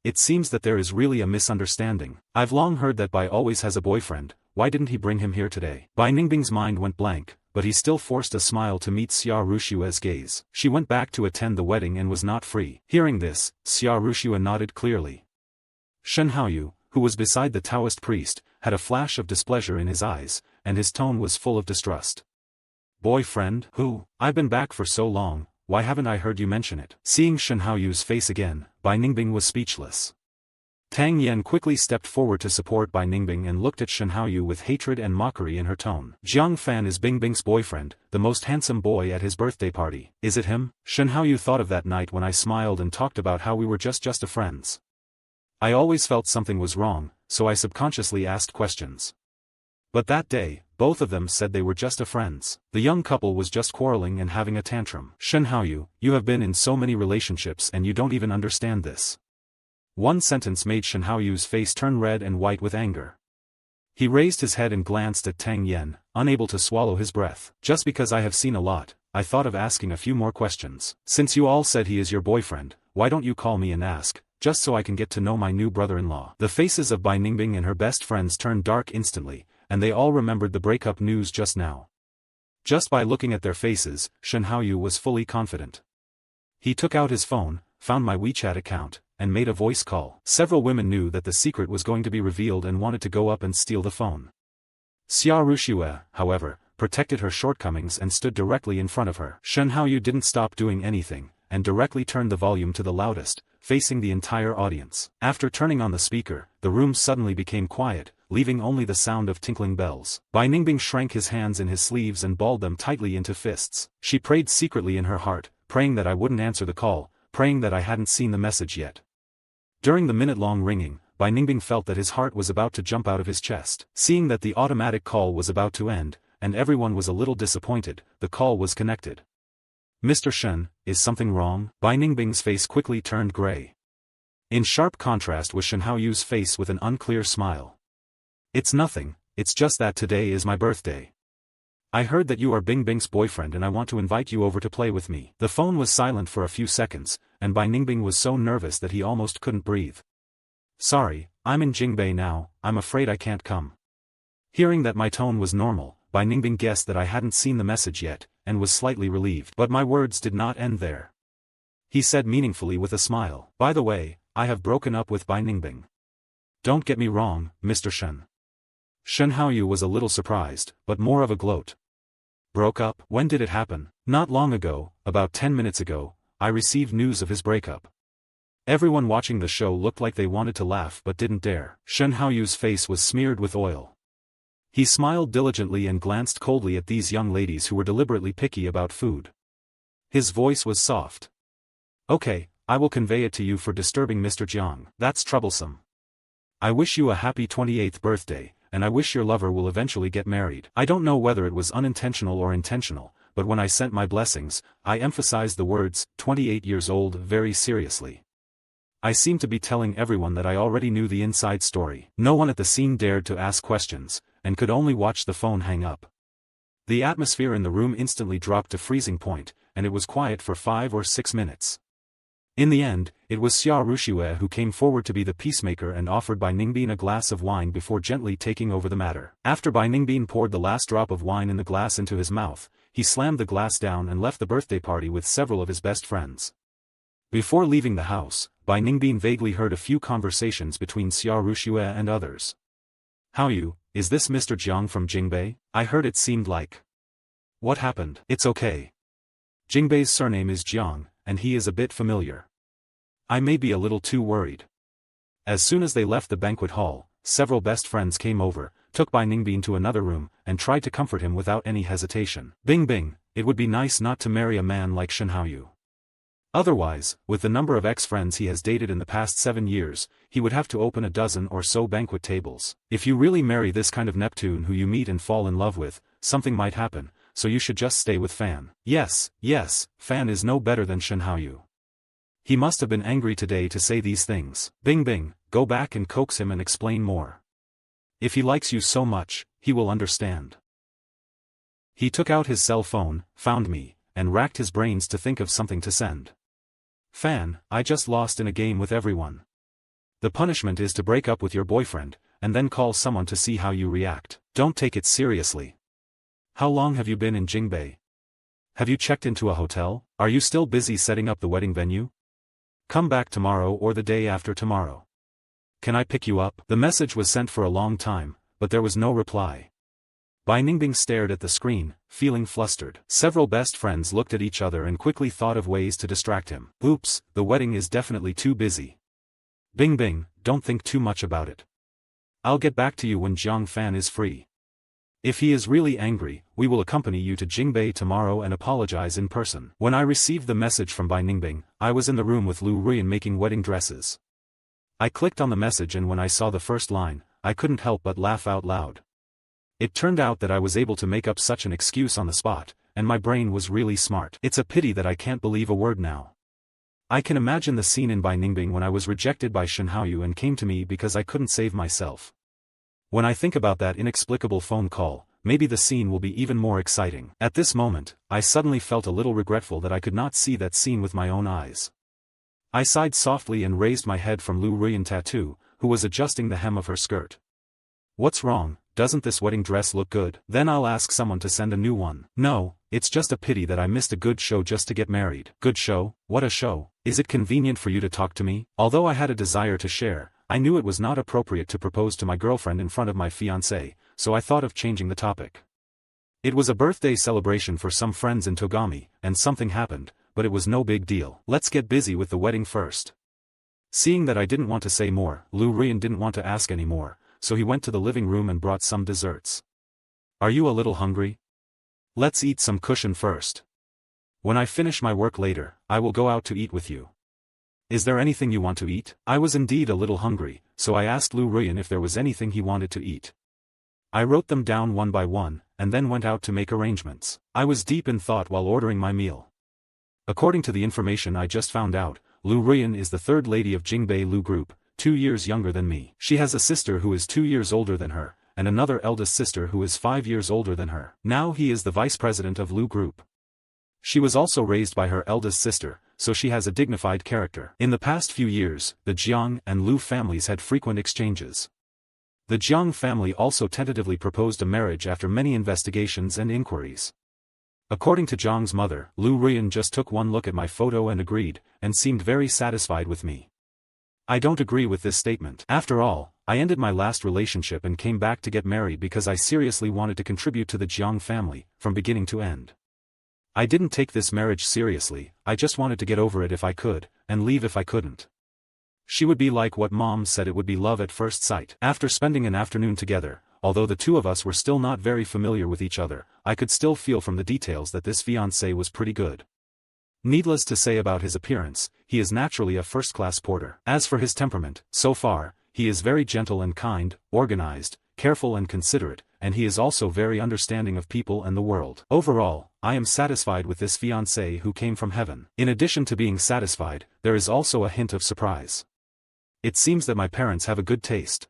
It seems that there is really a misunderstanding. I've long heard that Bai always has a boyfriend, why didn't he bring him here today? Bai Ningbing's mind went blank, but he still forced a smile to meet Xia Rushua's gaze. She went back to attend the wedding and was not free. Hearing this, Xia Rushua nodded clearly. Shen Haoyu, who was beside the Taoist priest, had a flash of displeasure in his eyes, and his tone was full of distrust. Boyfriend? Who? I've been back for so long, why haven't I heard you mention it? Seeing Shen Haoyu's face again, Bai Ningbing was speechless. Tang Yan quickly stepped forward to support Bai Ningbing and looked at Shen Haoyu with hatred and mockery in her tone. Jiang Fan is Bingbing's boyfriend, the most handsome boy at his birthday party. Is it him? Shen Haoyu thought of that night when I smiled and talked about how we were just a friends. I always felt something was wrong, so I subconsciously asked questions. But that day, both of them said they were just a friends. The young couple was just quarreling and having a tantrum. Shen Haoyu, you have been in so many relationships and you don't even understand this. One sentence made Shen Haoyu's face turn red and white with anger. He raised his head and glanced at Tang Yan, unable to swallow his breath. Just because I have seen a lot, I thought of asking a few more questions. Since you all said he is your boyfriend, why don't you call me and ask, just so I can get to know my new brother-in-law? The faces of Bai Ningbing and her best friends turned dark instantly, and they all remembered the breakup news just now. Just by looking at their faces, Shen Haoyu was fully confident. He took out his phone, found my WeChat account, and made a voice call. Several women knew that the secret was going to be revealed and wanted to go up and steal the phone. Xia Ruxue, however, protected her shortcomings and stood directly in front of her. Shen Haoyu didn't stop doing anything, and directly turned the volume to the loudest, facing the entire audience. After turning on the speaker, the room suddenly became quiet, leaving only the sound of tinkling bells. Bai Ningbing shrank his hands in his sleeves and balled them tightly into fists. She prayed secretly in her heart, praying that I wouldn't answer the call, praying that I hadn't seen the message yet. During the minute-long ringing, Bai Ningbing felt that his heart was about to jump out of his chest. Seeing that the automatic call was about to end, and everyone was a little disappointed, the call was connected. Mr. Shen, is something wrong? Bai Ningbing's face quickly turned gray. In sharp contrast was Shen Haoyu's face with an unclear smile. It's nothing, it's just that today is my birthday. I heard that you are Bingbing's boyfriend and I want to invite you over to play with me. The phone was silent for a few seconds, and Bai Ningbing was so nervous that he almost couldn't breathe. Sorry, I'm in Jingbei now, I'm afraid I can't come. Hearing that my tone was normal, Bai Ningbing guessed that I hadn't seen the message yet, and was slightly relieved. But my words did not end there. He said meaningfully with a smile, by the way, I have broken up with Bai Ningbing. Don't get me wrong, Mr. Shen. Shen Haoyu was a little surprised, but more of a gloat. Broke up? When did it happen? Not long ago, about 10 minutes ago, I received news of his breakup. Everyone watching the show looked like they wanted to laugh but didn't dare. Shen Haoyu's face was smeared with oil. He smiled diligently and glanced coldly at these young ladies who were deliberately picky about food. His voice was soft. Okay, I will convey it to you for disturbing Mr. Jiang. That's troublesome. I wish you a happy 28th birthday, and I wish your lover will eventually get married. I don't know whether it was unintentional or intentional, but when I sent my blessings, I emphasized the words, 28 years old, very seriously. I seemed to be telling everyone that I already knew the inside story. No one at the scene dared to ask questions, and could only watch the phone hang up. The atmosphere in the room instantly dropped to freezing point, and it was quiet for 5 or 6 minutes. In the end, it was Xia Ruxue who came forward to be the peacemaker and offered Bai Ningbing a glass of wine before gently taking over the matter. After Bai Ningbing poured the last drop of wine in the glass into his mouth, he slammed the glass down and left the birthday party with several of his best friends. Before leaving the house, Bai Ningbing vaguely heard a few conversations between Xia Ruxue and others. Haoyu, is this Mr. Jiang from Jingbei? I heard it seemed like. What happened? It's okay. Jingbei's surname is Jiang, and he is a bit familiar. I may be a little too worried. As soon as they left the banquet hall, several best friends came over, took Bai Ningbing to another room, and tried to comfort him without any hesitation. Bingbing, it would be nice not to marry a man like Shen Haoyu. Otherwise, with the number of ex-friends he has dated in the past 7 years, he would have to open a dozen or so banquet tables. If you really marry this kind of Neptune who you meet and fall in love with, something might happen, so you should just stay with Fan. Yes, Fan is no better than Shen Haoyu. He must have been angry today to say these things. Bingbing, go back and coax him and explain more. If he likes you so much, he will understand. He took out his cell phone, found me, and racked his brains to think of something to send. Fan, I just lost in a game with everyone. The punishment is to break up with your boyfriend, and then call someone to see how you react. Don't take it seriously. How long have you been in Jingbei? Have you checked into a hotel? Are you still busy setting up the wedding venue? Come back tomorrow or the day after tomorrow. can I pick you up? The message was sent for a long time, but there was no reply. Bai Ningbing stared at the screen, feeling flustered. Several best friends looked at each other and quickly thought of ways to distract him. Oops, the wedding is definitely too busy. Bing Bing, don't think too much about it. I'll get back to you when Jiang Fan is free. If he is really angry, we will accompany you to Jingbei tomorrow and apologize in person. When I received the message from Bai Ningbing, I was in the room with Lu Ruyan making wedding dresses. I clicked on the message and when I saw the first line, I couldn't help but laugh out loud. It turned out that I was able to make up such an excuse on the spot, and my brain was really smart. It's a pity that I can't believe a word now. I can imagine the scene in Bai Ningbing when I was rejected by Shen Haoyu and came to me because I couldn't save myself. When I think about that inexplicable phone call, maybe the scene will be even more exciting. At this moment, I suddenly felt a little regretful that I could not see that scene with my own eyes. I sighed softly and raised my head from Lu Ruyan Tattoo, who was adjusting the hem of her skirt. What's wrong? Doesn't this wedding dress look good? Then I'll ask someone to send a new one. No, it's just a pity that I missed a good show just to get married. Good show? What a show? Is it convenient for you to talk to me? Although I had a desire to share, I knew it was not appropriate to propose to my girlfriend in front of my fiancé, so I thought of changing the topic. It was a birthday celebration for some friends in Togami, and something happened, but it was no big deal. Let's get busy with the wedding first. Seeing that I didn't want to say more, Lu Ruyan didn't want to ask any more, so he went to the living room and brought some desserts. Are you a little hungry? Let's eat some cushion first. When I finish my work later, I will go out to eat with you. Is there anything you want to eat? I was indeed a little hungry, so I asked Lu Ruyan if there was anything he wanted to eat. I wrote them down one by one, and then went out to make arrangements. I was deep in thought while ordering my meal. According to the information I just found out, Lu Ruyan is the third lady of Jingbei Lu Group, 2 years younger than me. She has a sister who is 2 years older than her, and another eldest sister who is 5 years older than her. Now he is the vice president of Lu Group. She was also raised by her eldest sister, so she has a dignified character. In the past few years, the Jiang and Lu families had frequent exchanges. The Jiang family also tentatively proposed a marriage after many investigations and inquiries. According to Jiang's mother, Lu Ruyan just took one look at my photo and agreed, and seemed very satisfied with me. I don't agree with this statement. After all, I ended my last relationship and came back to get married because I seriously wanted to contribute to the Jiang family, from beginning to end. I didn't take this marriage seriously, I just wanted to get over it if I could, and leave if I couldn't. She would be like what Mom said, it would be love at first sight. After spending an afternoon together, although the two of us were still not very familiar with each other, I could still feel from the details that this fiancé was pretty good. Needless to say about his appearance, he is naturally a first-class porter. As for his temperament, so far, he is very gentle and kind, organized, careful and considerate, and he is also very understanding of people and the world. Overall, I am satisfied with this fiancé who came from heaven. In addition to being satisfied, there is also a hint of surprise. It seems that my parents have a good taste.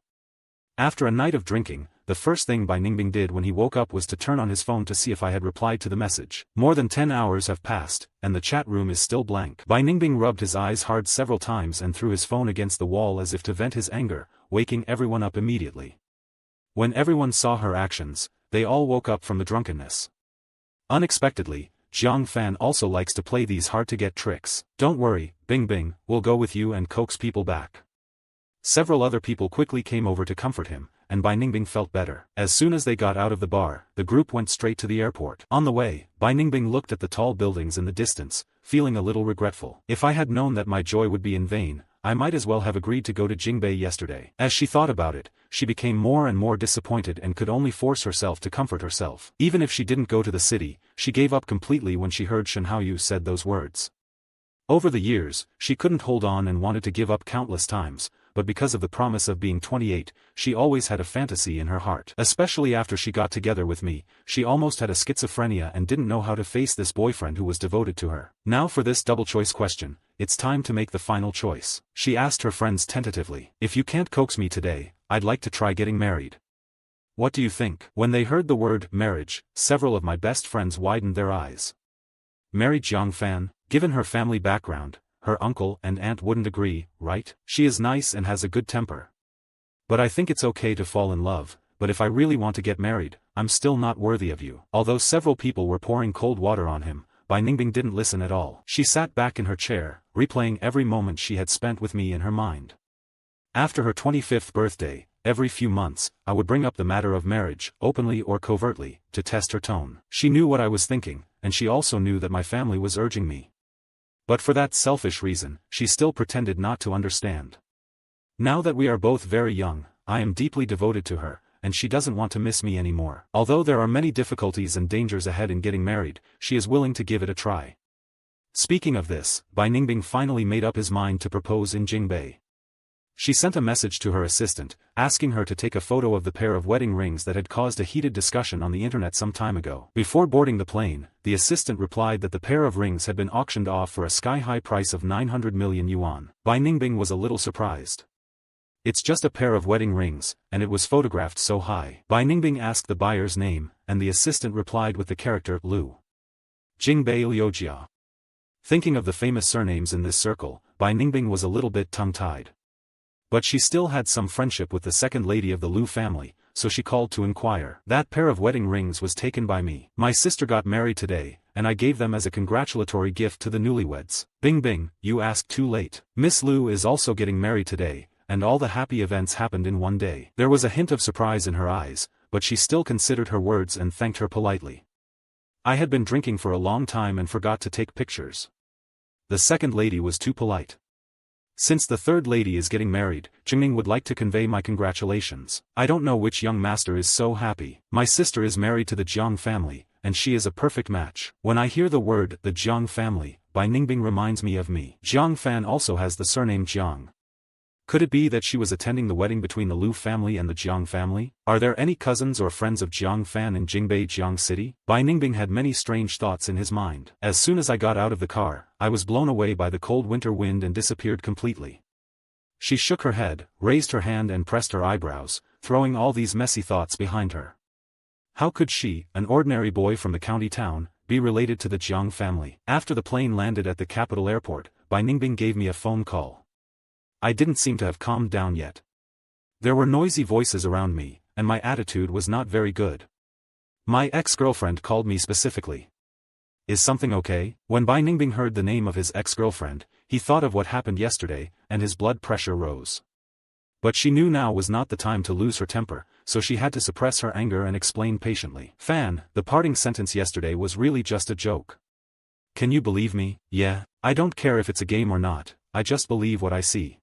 After a night of drinking, the first thing Bai Ningbing did when he woke up was to turn on his phone to see if I had replied to the message. More than 10 hours have passed, and the chat room is still blank. Bai Ningbing rubbed his eyes hard several times and threw his phone against the wall as if to vent his anger, waking everyone up immediately. When everyone saw her actions, they all woke up from the drunkenness. Unexpectedly, Jiang Fan also likes to play these hard-to-get tricks. Don't worry, Bing Bing, we'll go with you and coax people back. Several other people quickly came over to comfort him, and Bai Ningbing felt better. As soon as they got out of the bar, the group went straight to the airport. On the way, Bai Ningbing looked at the tall buildings in the distance, feeling a little regretful. If I had known that my joy would be in vain, I might as well have agreed to go to Jingbei yesterday. As she thought about it, she became more and more disappointed and could only force herself to comfort herself. Even if she didn't go to the city, she gave up completely when she heard Shen Haoyu said those words. Over the years, she couldn't hold on and wanted to give up countless times, but because of the promise of being 28, she always had a fantasy in her heart. Especially after she got together with me, she almost had a schizophrenia and didn't know how to face this boyfriend who was devoted to her. Now for this double-choice question, it's time to make the final choice. She asked her friends tentatively. If you can't coax me today, I'd like to try getting married. What do you think? When they heard the word marriage, several of my best friends widened their eyes. Marry Jiang Fan? Given her family background, her uncle and aunt wouldn't agree, right? She is nice and has a good temper. But I think it's okay to fall in love, but if I really want to get married, I'm still not worthy of you. Although several people were pouring cold water on him, Bai Ningbing didn't listen at all. She sat back in her chair, replaying every moment she had spent with me in her mind. After her 25th birthday, every few months, I would bring up the matter of marriage, openly or covertly, to test her tone. She knew what I was thinking, and she also knew that my family was urging me. But for that selfish reason, she still pretended not to understand. Now that we are both very young, I am deeply devoted to her, and she doesn't want to miss me anymore. Although there are many difficulties and dangers ahead in getting married, she is willing to give it a try. Speaking of this, Bai Ningbing finally made up his mind to propose in Jingbei. She sent a message to her assistant, asking her to take a photo of the pair of wedding rings that had caused a heated discussion on the internet some time ago. Before boarding the plane, the assistant replied that the pair of rings had been auctioned off for a sky-high price of 900 million yuan. Bai Ningbing was a little surprised. It's just a pair of wedding rings, and it was photographed so high. Bai Ningbing asked the buyer's name, and the assistant replied with the character Lu. Jingbei Liujia. Thinking of the famous surnames in this circle, Bai Ningbing was a little bit tongue-tied. But she still had some friendship with the second lady of the Lu family, so she called to inquire. That pair of wedding rings was taken by me. My sister got married today, and I gave them as a congratulatory gift to the newlyweds. Bing bing, you asked too late. Miss Lu is also getting married today, and all the happy events happened in one day. There was a hint of surprise in her eyes, but she still considered her words and thanked her politely. I had been drinking for a long time and forgot to take pictures. The second lady was too polite. Since the third lady is getting married, Jingming would like to convey my congratulations. I don't know which young master is so happy. My sister is married to the Jiang family, and she is a perfect match. When I hear the word, the Jiang family, Bai Ningbing reminds me of me. Jiang Fan also has the surname Jiang. Could it be that she was attending the wedding between the Lu family and the Jiang family? Are there any cousins or friends of Jiang Fan in Jingbei, Jiang City? Bai Ningbing had many strange thoughts in his mind. As soon as I got out of the car, I was blown away by the cold winter wind and disappeared completely. She shook her head, raised her hand and pressed her eyebrows, throwing all these messy thoughts behind her. How could she, an ordinary boy from the county town, be related to the Jiang family? After the plane landed at the capital airport, Bai Ningbing gave me a phone call. I didn't seem to have calmed down yet. There were noisy voices around me, and my attitude was not very good. My ex-girlfriend called me specifically. Is something okay? When Bai Ningbing heard the name of his ex-girlfriend, he thought of what happened yesterday, and his blood pressure rose. But she knew now was not the time to lose her temper, so she had to suppress her anger and explain patiently. Fan, the parting sentence yesterday was really just a joke. Can you believe me? Yeah, I don't care if it's a game or not, I just believe what I see.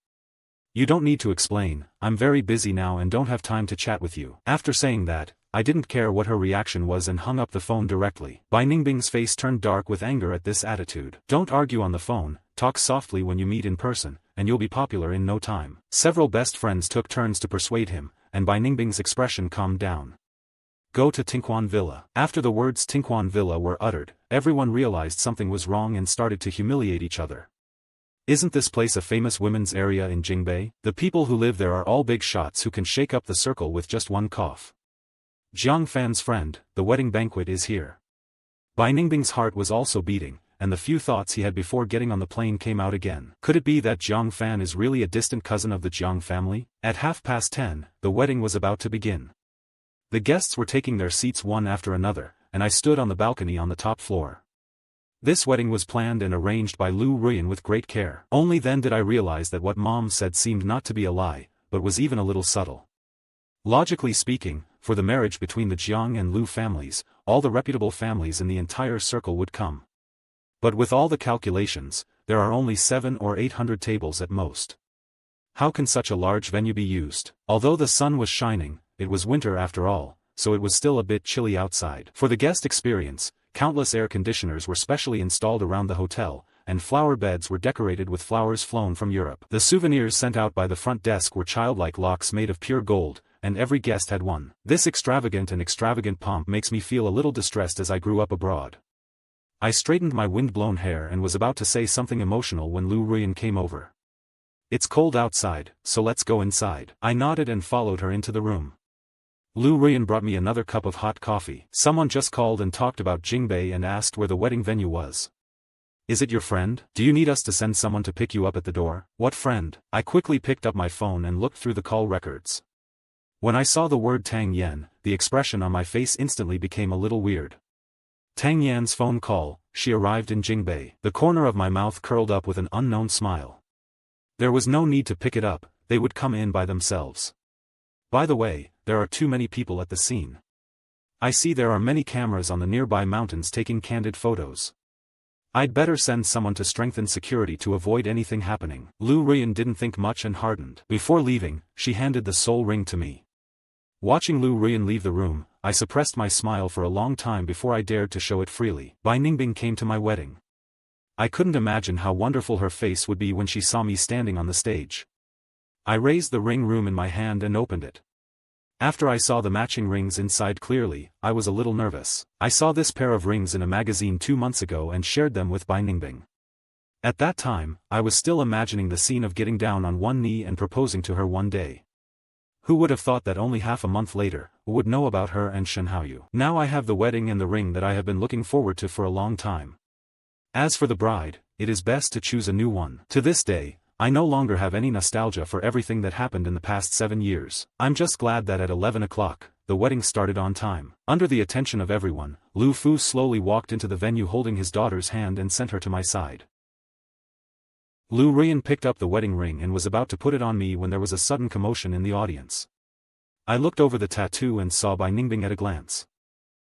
You don't need to explain, I'm very busy now and don't have time to chat with you. After saying that, I didn't care what her reaction was and hung up the phone directly. Bai Ningbing's face turned dark with anger at this attitude. Don't argue on the phone, talk softly when you meet in person, and you'll be popular in no time. Several best friends took turns to persuade him, and Bai Ningbing's expression calmed down. Go to Tinquan Villa. After the words Tinquan Villa were uttered, everyone realized something was wrong and started to humiliate each other. Isn't this place a famous women's area in Jingbei? The people who live there are all big shots who can shake up the circle with just one cough. Jiang Fan's friend, the wedding banquet is here. Bai Ningbing's heart was also beating, and the few thoughts he had before getting on the plane came out again. Could it be that Jiang Fan is really a distant cousin of the Jiang family? At 10:30, the wedding was about to begin. The guests were taking their seats one after another, and I stood on the balcony on the top floor. This wedding was planned and arranged by Lu Ruyan with great care. Only then did I realize that what Mom said seemed not to be a lie, but was even a little subtle. Logically speaking, for the marriage between the Jiang and Lu families, all the reputable families in the entire circle would come. But with all the calculations, there are only 700 or 800 tables at most. How can such a large venue be used? Although the sun was shining, it was winter after all, so it was still a bit chilly outside. For the guest experience, countless air conditioners were specially installed around the hotel, and flower beds were decorated with flowers flown from Europe. The souvenirs sent out by the front desk were childlike locks made of pure gold, and every guest had one. This extravagant pomp makes me feel a little distressed as I grew up abroad. I straightened my wind-blown hair and was about to say something emotional when Lu Ruyan came over. It's cold outside, so let's go inside. I nodded and followed her into the room. Lu Ruyan brought me another cup of hot coffee. Someone just called and talked about Jingbei and asked where the wedding venue was. Is it your friend? Do you need us to send someone to pick you up at the door? What friend? I quickly picked up my phone and looked through the call records. When I saw the word Tang Yan, the expression on my face instantly became a little weird. Tang Yan's phone call, she arrived in Jingbei. The corner of my mouth curled up with an unknown smile. There was no need to pick it up, they would come in by themselves. By the way, there are too many people at the scene. I see there are many cameras on the nearby mountains taking candid photos. I'd better send someone to strengthen security to avoid anything happening. Lu Ruyan didn't think much and hardened. Before leaving, she handed the soul ring to me. Watching Lu Ruyan leave the room, I suppressed my smile for a long time before I dared to show it freely. Bai Ningbing came to my wedding. I couldn't imagine how wonderful her face would be when she saw me standing on the stage. I raised the ring room in my hand and opened it. After I saw the matching rings inside clearly, I was a little nervous. I saw this pair of rings in a magazine 2 months ago and shared them with Bai Ningbing. At that time, I was still imagining the scene of getting down on one knee and proposing to her one day. Who would have thought that only half a month later, we would know about her and Shen Haoyu. Now I have the wedding and the ring that I have been looking forward to for a long time. As for the bride, it is best to choose a new one. To this day, I no longer have any nostalgia for everything that happened in the past 7 years. I'm just glad that at 11 o'clock, the wedding started on time. Under the attention of everyone, Lu Fu slowly walked into the venue holding his daughter's hand and sent her to my side. Lu Ruyan picked up the wedding ring and was about to put it on me when there was a sudden commotion in the audience. I looked over the tattoo and saw Bai Ningbing at a glance.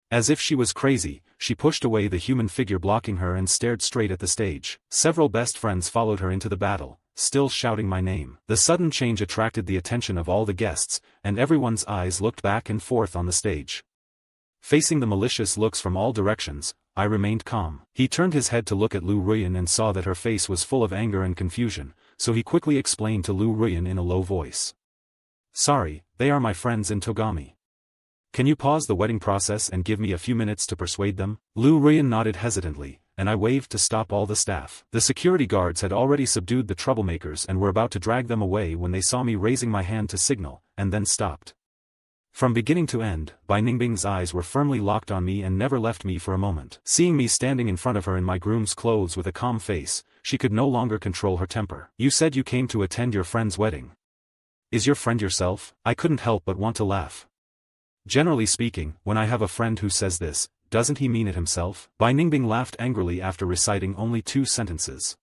As if she was crazy, she pushed away the human figure blocking her and stared straight at the stage. Several best friends followed her into the battle, still shouting my name. The sudden change attracted the attention of all the guests, and everyone's eyes looked back and forth on the stage. Facing the malicious looks from all directions, I remained calm. He turned his head to look at Lu Ruyan and saw that her face was full of anger and confusion, so he quickly explained to Lu Ruyan in a low voice. "Sorry, they are my friends in Togami. Can you pause the wedding process and give me a few minutes to persuade them?" Lu Ruyan nodded hesitantly, and I waved to stop all the staff. The security guards had already subdued the troublemakers and were about to drag them away when they saw me raising my hand to signal, and then stopped. From beginning to end, Bai Ningbing's eyes were firmly locked on me and never left me for a moment. Seeing me standing in front of her in my groom's clothes with a calm face, she could no longer control her temper. "You said you came to attend your friend's wedding. Is your friend yourself?" I couldn't help but want to laugh. Generally speaking, when I have a friend who says this, doesn't he mean it himself? Bai Ningbing laughed angrily after reciting only 2 sentences.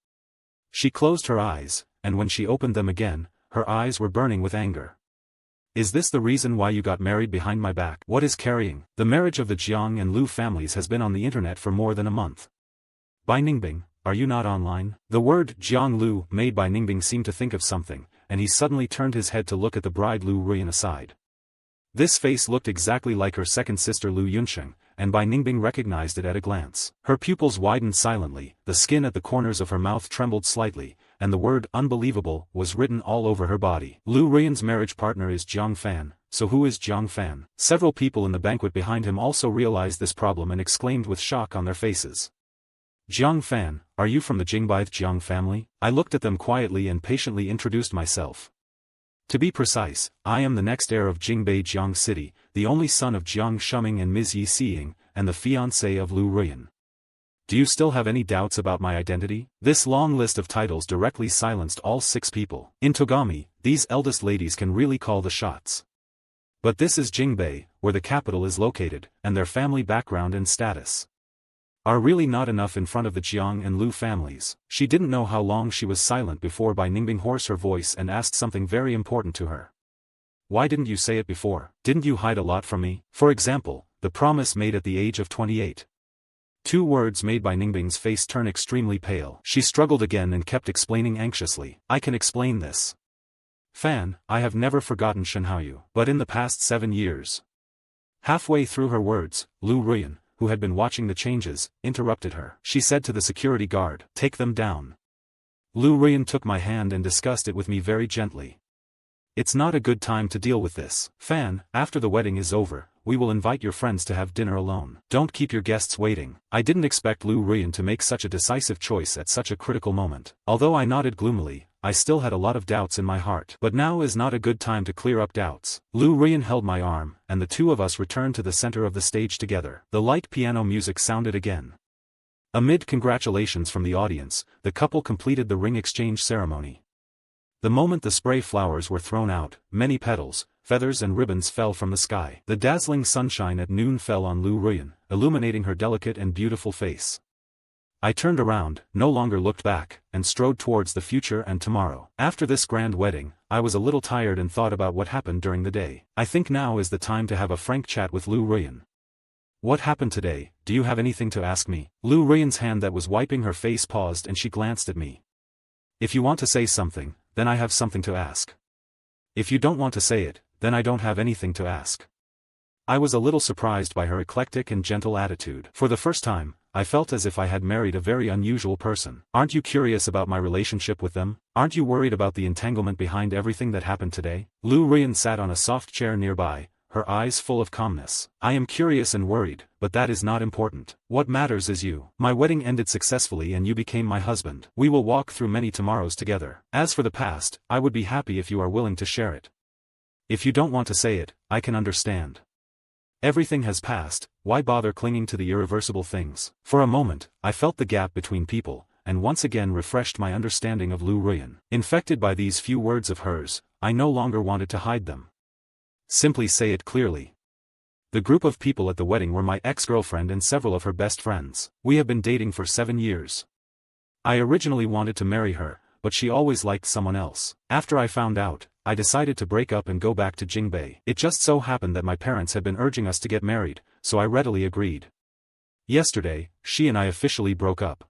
She closed her eyes, and when she opened them again, her eyes were burning with anger. "Is this the reason why you got married behind my back? What is carrying?" The marriage of the Jiang and Lu families has been on the internet for more than a month. "Bai Ningbing, are you not online?" The word Jiang Lu made Bai Ningbing seem to think of something, and he suddenly turned his head to look at the bride Lu Ruyan aside. This face looked exactly like her second sister Lu Yunsheng, and Bai Ningbing recognized it at a glance. Her pupils widened silently, the skin at the corners of her mouth trembled slightly, and the word "unbelievable" was written all over her body. Lu Ruyan's marriage partner is Jiang Fan, so who is Jiang Fan? Several people in the banquet behind him also realized this problem and exclaimed with shock on their faces. "Jiang Fan, are you from the Jingbai Jiang family?" I looked at them quietly and patiently introduced myself. To be precise, I am the next heir of Jingbei Jiang City, the only son of Jiang Shuming and Ms. Yi Xiying, and the fiancé of Lu Ruyan. Do you still have any doubts about my identity? This long list of titles directly silenced all 6 people. In Togami, these eldest ladies can really call the shots. But this is Jingbei, where the capital is located, and their family background and status are really not enough in front of the Jiang and Lu families. She didn't know how long she was silent before Bai Ningbing hoarse her voice and asked something very important to her. "Why didn't you say it before? Didn't you hide a lot from me? For example, the promise made at the age of 28. 2 words made Bai Ningbing's face turn extremely pale. She struggled again and kept explaining anxiously. "I can explain this. Fan, I have never forgotten Shen Haoyu. But in the past 7 years. Halfway through her words, Lu Ruyan, who had been watching the changes, interrupted her. She said to the security guard, "Take them down." Lu Ruyan took my hand and discussed it with me very gently. "It's not a good time to deal with this. Fan, after the wedding is over, we will invite your friends to have dinner alone. Don't keep your guests waiting." I didn't expect Lu Ruyan to make such a decisive choice at such a critical moment. Although I nodded gloomily, I still had a lot of doubts in my heart. But now is not a good time to clear up doubts. Lu Ruyan held my arm, and the 2 of us returned to the center of the stage together. The light piano music sounded again. Amid congratulations from the audience, the couple completed the ring exchange ceremony. The moment the spray flowers were thrown out, many petals, feathers and ribbons fell from the sky. The dazzling sunshine at noon fell on Lu Ruyan, illuminating her delicate and beautiful face. I turned around, no longer looked back, and strode towards the future and tomorrow. After this grand wedding, I was a little tired and thought about what happened during the day. I think now is the time to have a frank chat with Lu Ruyan. What happened today? Do you have anything to ask me? Lu Ruyan's hand that was wiping her face paused and she glanced at me. If you want to say something, then I have something to ask. If you don't want to say it, then I don't have anything to ask. I was a little surprised by her eclectic and gentle attitude. For the first time, I felt as if I had married a very unusual person. Aren't you curious about my relationship with them? Aren't you worried about the entanglement behind everything that happened today? Lu Ruyan sat on a soft chair nearby, her eyes full of calmness. I am curious and worried, but that is not important. What matters is you. My wedding ended successfully and you became my husband. We will walk through many tomorrows together. As for the past, I would be happy if you are willing to share it. If you don't want to say it, I can understand. Everything has passed, why bother clinging to the irreversible things? For a moment, I felt the gap between people, and once again refreshed my understanding of Lu Ruyan. Infected by these few words of hers, I no longer wanted to hide them. Simply say it clearly. The group of people at the wedding were my ex-girlfriend and several of her best friends. We have been dating for 7 years. I originally wanted to marry her, but she always liked someone else. After I found out, I decided to break up and go back to Jingbei. It just so happened that my parents had been urging us to get married, so I readily agreed. Yesterday, she and I officially broke up.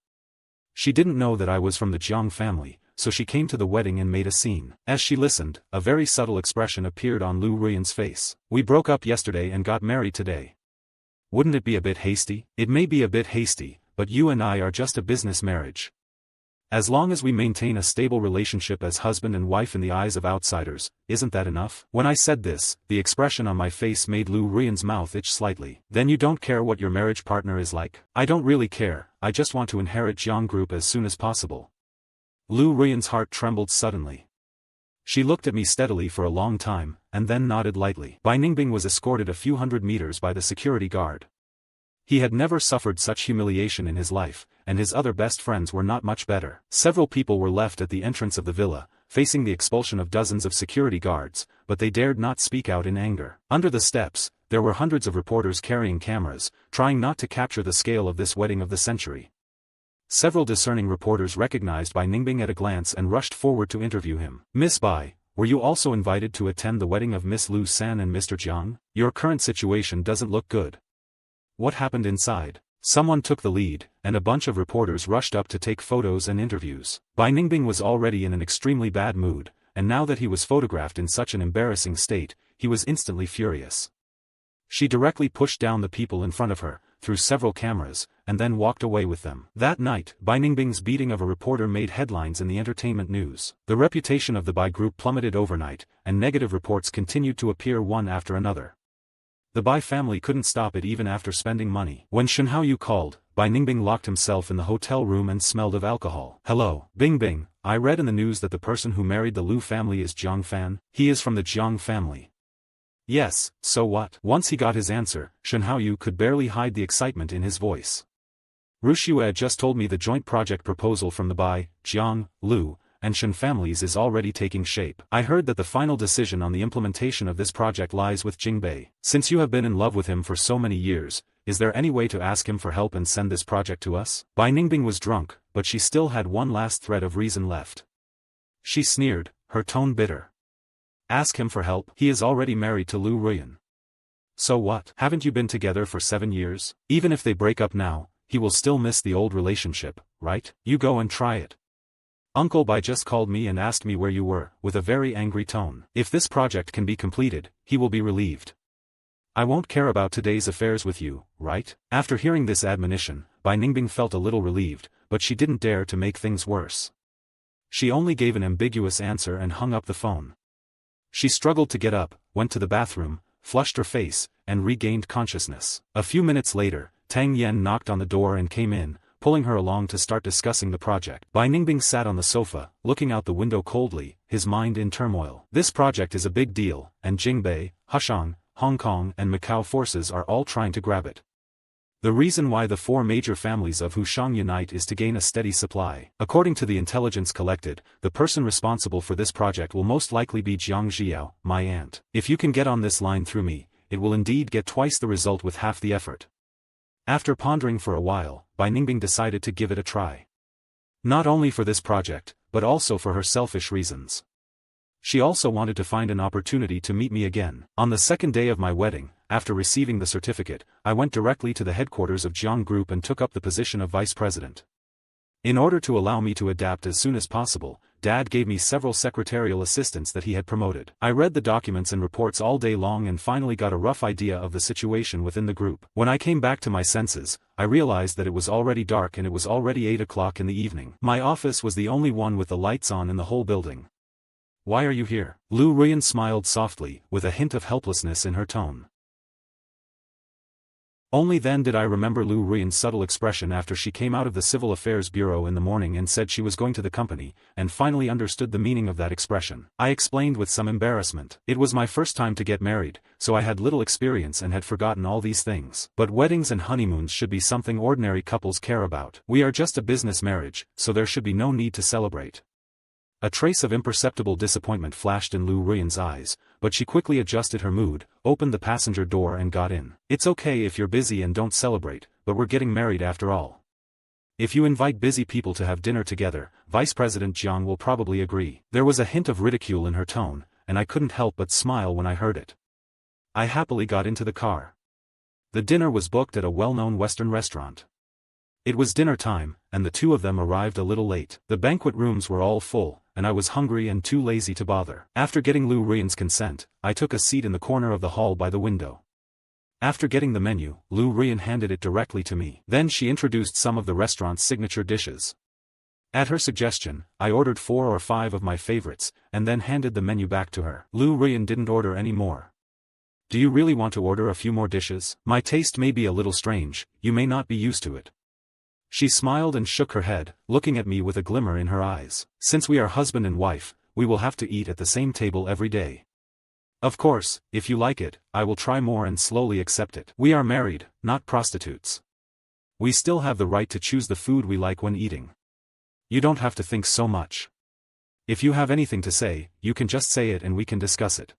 She didn't know that I was from the Jiang family, so she came to the wedding and made a scene. As she listened, a very subtle expression appeared on Lu Ruyan's face. We broke up yesterday and got married today. Wouldn't it be a bit hasty? It may be a bit hasty, but you and I are just a business marriage. As long as we maintain a stable relationship as husband and wife in the eyes of outsiders, isn't that enough? When I said this, the expression on my face made Lu Ruyan's mouth itch slightly. Then you don't care what your marriage partner is like? I don't really care, I just want to inherit Jiang Group as soon as possible. Lu Ruyan's heart trembled suddenly. She looked at me steadily for a long time, and then nodded lightly. Bai Ningbing was escorted a few hundred meters by the security guard. He had never suffered such humiliation in his life, and his other best friends were not much better. Several people were left at the entrance of the villa, facing the expulsion of dozens of security guards, but they dared not speak out in anger. Under the steps, there were hundreds of reporters carrying cameras, trying not to capture the scale of this wedding of the century. Several discerning reporters recognized Bai Ningbing at a glance and rushed forward to interview him. Miss Bai, were you also invited to attend the wedding of Miss Lu San and Mr. Jiang? Your current situation doesn't look good. What happened inside? Someone took the lead, and a bunch of reporters rushed up to take photos and interviews. Bai Ningbing was already in an extremely bad mood, and now that he was photographed in such an embarrassing state, he was instantly furious. She directly pushed down the people in front of her, through several cameras, and then walked away with them. That night, Bai Ningbing's beating of a reporter made headlines in the entertainment news. The reputation of the Bai Group plummeted overnight, and negative reports continued to appear one after another. The Bai family couldn't stop it even after spending money. When Shen Haoyu called, Bai Ningbing locked himself in the hotel room and smelled of alcohol. Hello, Bing Bing, I read in the news that the person who married the Lu family is Jiang Fan. He is from the Jiang family. Yes, so what? Once he got his answer, Shen Haoyu could barely hide the excitement in his voice. Rushue just told me the joint project proposal from the Bai, Jiang, Lu, and Shen families is already taking shape. I heard that the final decision on the implementation of this project lies with Jingbei. Since you have been in love with him for so many years, is there any way to ask him for help and send this project to us? Bai Ningbing was drunk, but she still had one last thread of reason left. She sneered, her tone bitter. Ask him for help? He is already married to Lu Ruyan. So what? Haven't you been together for 7 years? Even if they break up now, he will still miss the old relationship, right? You go and try it. Uncle Bai just called me and asked me where you were, with a very angry tone. If this project can be completed, he will be relieved. I won't care about today's affairs with you, right? After hearing this admonition, Bai Ningbing felt a little relieved, but she didn't dare to make things worse. She only gave an ambiguous answer and hung up the phone. She struggled to get up, went to the bathroom, flushed her face, and regained consciousness. A few minutes later, Tang Yen knocked on the door and came in, pulling her along to start discussing the project. Bai Ningbing sat on the sofa, looking out the window coldly, his mind in turmoil. This project is a big deal, and Jingbei, Hushang, Hong Kong and Macau forces are all trying to grab it. The reason why the 4 major families of Hushang unite is to gain a steady supply. According to the intelligence collected, the person responsible for this project will most likely be Jiang Xiao, my aunt. If you can get on this line through me, it will indeed get twice the result with half the effort. After pondering for a while, Bai Ningbing decided to give it a try. Not only for this project, but also for her selfish reasons. She also wanted to find an opportunity to meet me again. On the second day of my wedding, after receiving the certificate, I went directly to the headquarters of Jiang Group and took up the position of vice president. In order to allow me to adapt as soon as possible, Dad gave me several secretarial assistants that he had promoted. I read the documents and reports all day long and finally got a rough idea of the situation within the group. When I came back to my senses, I realized that it was already dark and it was already 8 o'clock in the evening. My office was the only one with the lights on in the whole building. "Why are you here?" Lu Ruyan smiled softly, with a hint of helplessness in her tone. Only then did I remember Lu Ruyan's subtle expression after she came out of the Civil Affairs Bureau in the morning and said she was going to the company, and finally understood the meaning of that expression. I explained with some embarrassment. It was my first time to get married, so I had little experience and had forgotten all these things. But weddings and honeymoons should be something ordinary couples care about. We are just a business marriage, so there should be no need to celebrate. A trace of imperceptible disappointment flashed in Lu Ruyan's eyes, but she quickly adjusted her mood, opened the passenger door and got in. "It's okay if you're busy and don't celebrate, but we're getting married after all. If you invite busy people to have dinner together, Vice President Jiang will probably agree." There was a hint of ridicule in her tone, and I couldn't help but smile when I heard it. I happily got into the car. The dinner was booked at a well-known Western restaurant. It was dinner time, and the two of them arrived a little late. The banquet rooms were all full, and I was hungry and too lazy to bother. After getting Lu Ruyan's consent, I took a seat in the corner of the hall by the window. After getting the menu, Lu Ruyan handed it directly to me. Then she introduced some of the restaurant's signature dishes. At her suggestion, I ordered 4 or 5 of my favorites, and then handed the menu back to her. Lu Ruyan didn't order any more. "Do you really want to order a few more dishes? My taste may be a little strange, you may not be used to it." She smiled and shook her head, looking at me with a glimmer in her eyes. "Since we are husband and wife, we will have to eat at the same table every day. Of course, if you like it, I will try more and slowly accept it. We are married, not prostitutes. We still have the right to choose the food we like when eating. You don't have to think so much. If you have anything to say, you can just say it and we can discuss it."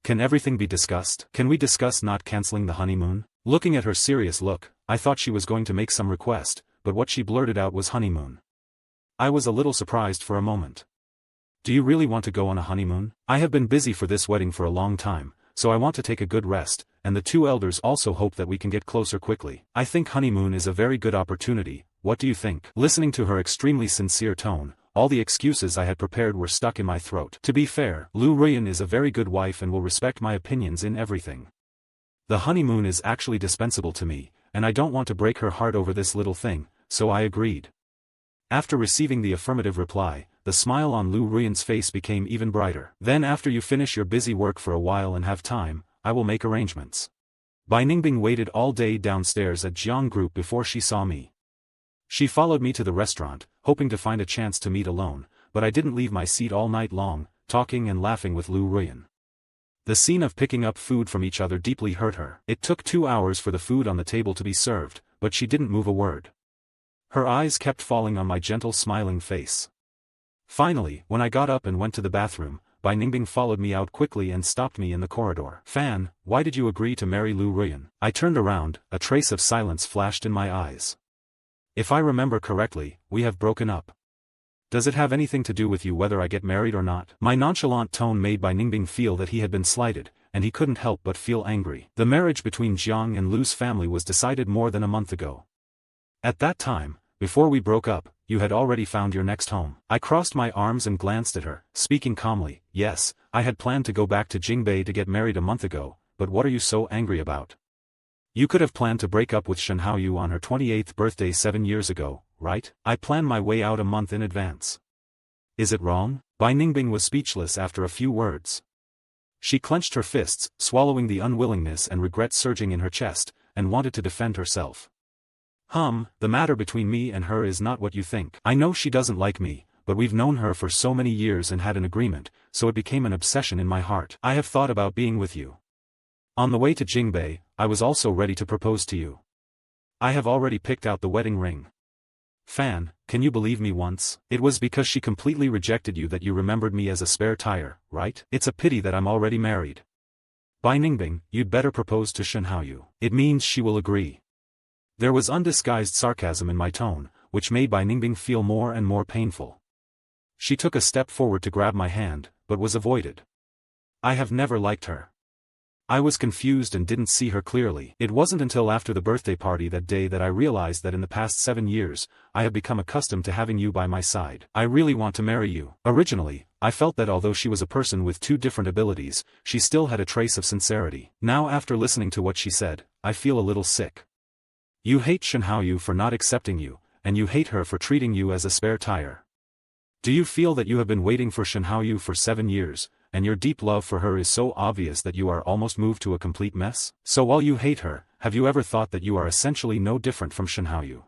"Can everything be discussed? Can we discuss not canceling the honeymoon?" Looking at her serious look, I thought she was going to make some request, but what she blurted out was honeymoon. I was a little surprised for a moment. "Do you really want to go on a honeymoon? I have been busy for this wedding for a long time, so I want to take a good rest, and the two elders also hope that we can get closer quickly. I think honeymoon is a very good opportunity, what do you think?" Listening to her extremely sincere tone, all the excuses I had prepared were stuck in my throat. To be fair, Lu Ruyan is a very good wife and will respect my opinions in everything. The honeymoon is actually dispensable to me, and I don't want to break her heart over this little thing, so I agreed. After receiving the affirmative reply, the smile on Lu Ruyan's face became even brighter. "Then after you finish your busy work for a while and have time, I will make arrangements." Bai Ningbing waited all day downstairs at Jiang Group before she saw me. She followed me to the restaurant, hoping to find a chance to meet alone, but I didn't leave my seat all night long, talking and laughing with Lu Ruyan. The scene of picking up food from each other deeply hurt her. It took 2 hours for the food on the table to be served, but she didn't move a word. Her eyes kept falling on my gentle smiling face. Finally, when I got up and went to the bathroom, Bai Ningbing followed me out quickly and stopped me in the corridor. "Fan, why did you agree to marry Lu Ruyan?" I turned around, a trace of silence flashed in my eyes. "If I remember correctly, we have broken up. Does it have anything to do with you whether I get married or not?" My nonchalant tone made Bai Ningbing feel that he had been slighted, and he couldn't help but feel angry. The marriage between Jiang and Lu's family was decided more than a month ago. At that time, before we broke up, you had already found your next home. I crossed my arms and glanced at her, speaking calmly. "Yes, I had planned to go back to Jingbei to get married a month ago, but what are you so angry about? You could have planned to break up with Shen Haoyu on her 28th birthday 7 years ago, right? I planned my way out a month in advance. Is it wrong?" Bai Ningbing was speechless after a few words. She clenched her fists, swallowing the unwillingness and regret surging in her chest, and wanted to defend herself. The matter between me and her is not what you think. I know she doesn't like me, but we've known her for so many years and had an agreement, so it became an obsession in my heart. I have thought about being with you. On the way to Jingbei, I was also ready to propose to you. I have already picked out the wedding ring. Fan, can you believe me once? It was because she completely rejected you that you remembered me as a spare tire, right? It's a pity that I'm already married. Bai Ningbing, you'd better propose to Shen Haoyu. It means she will agree. There was undisguised sarcasm in my tone, which made Bai Ningbing feel more and more painful. She took a step forward to grab my hand, but was avoided. I have never liked her. I was confused and didn't see her clearly. It wasn't until after the birthday party that day that I realized that in the past 7 years, I have become accustomed to having you by my side. I really want to marry you. Originally, I felt that although she was a person with 2 different abilities, she still had a trace of sincerity. Now after listening to what she said, I feel a little sick. You hate Shen Haoyu for not accepting you, and you hate her for treating you as a spare tire. Do you feel that you have been waiting for Shen Haoyu for 7 years, and your deep love for her is so obvious that you are almost moved to a complete mess? So while you hate her, have you ever thought that you are essentially no different from Shen Haoyu?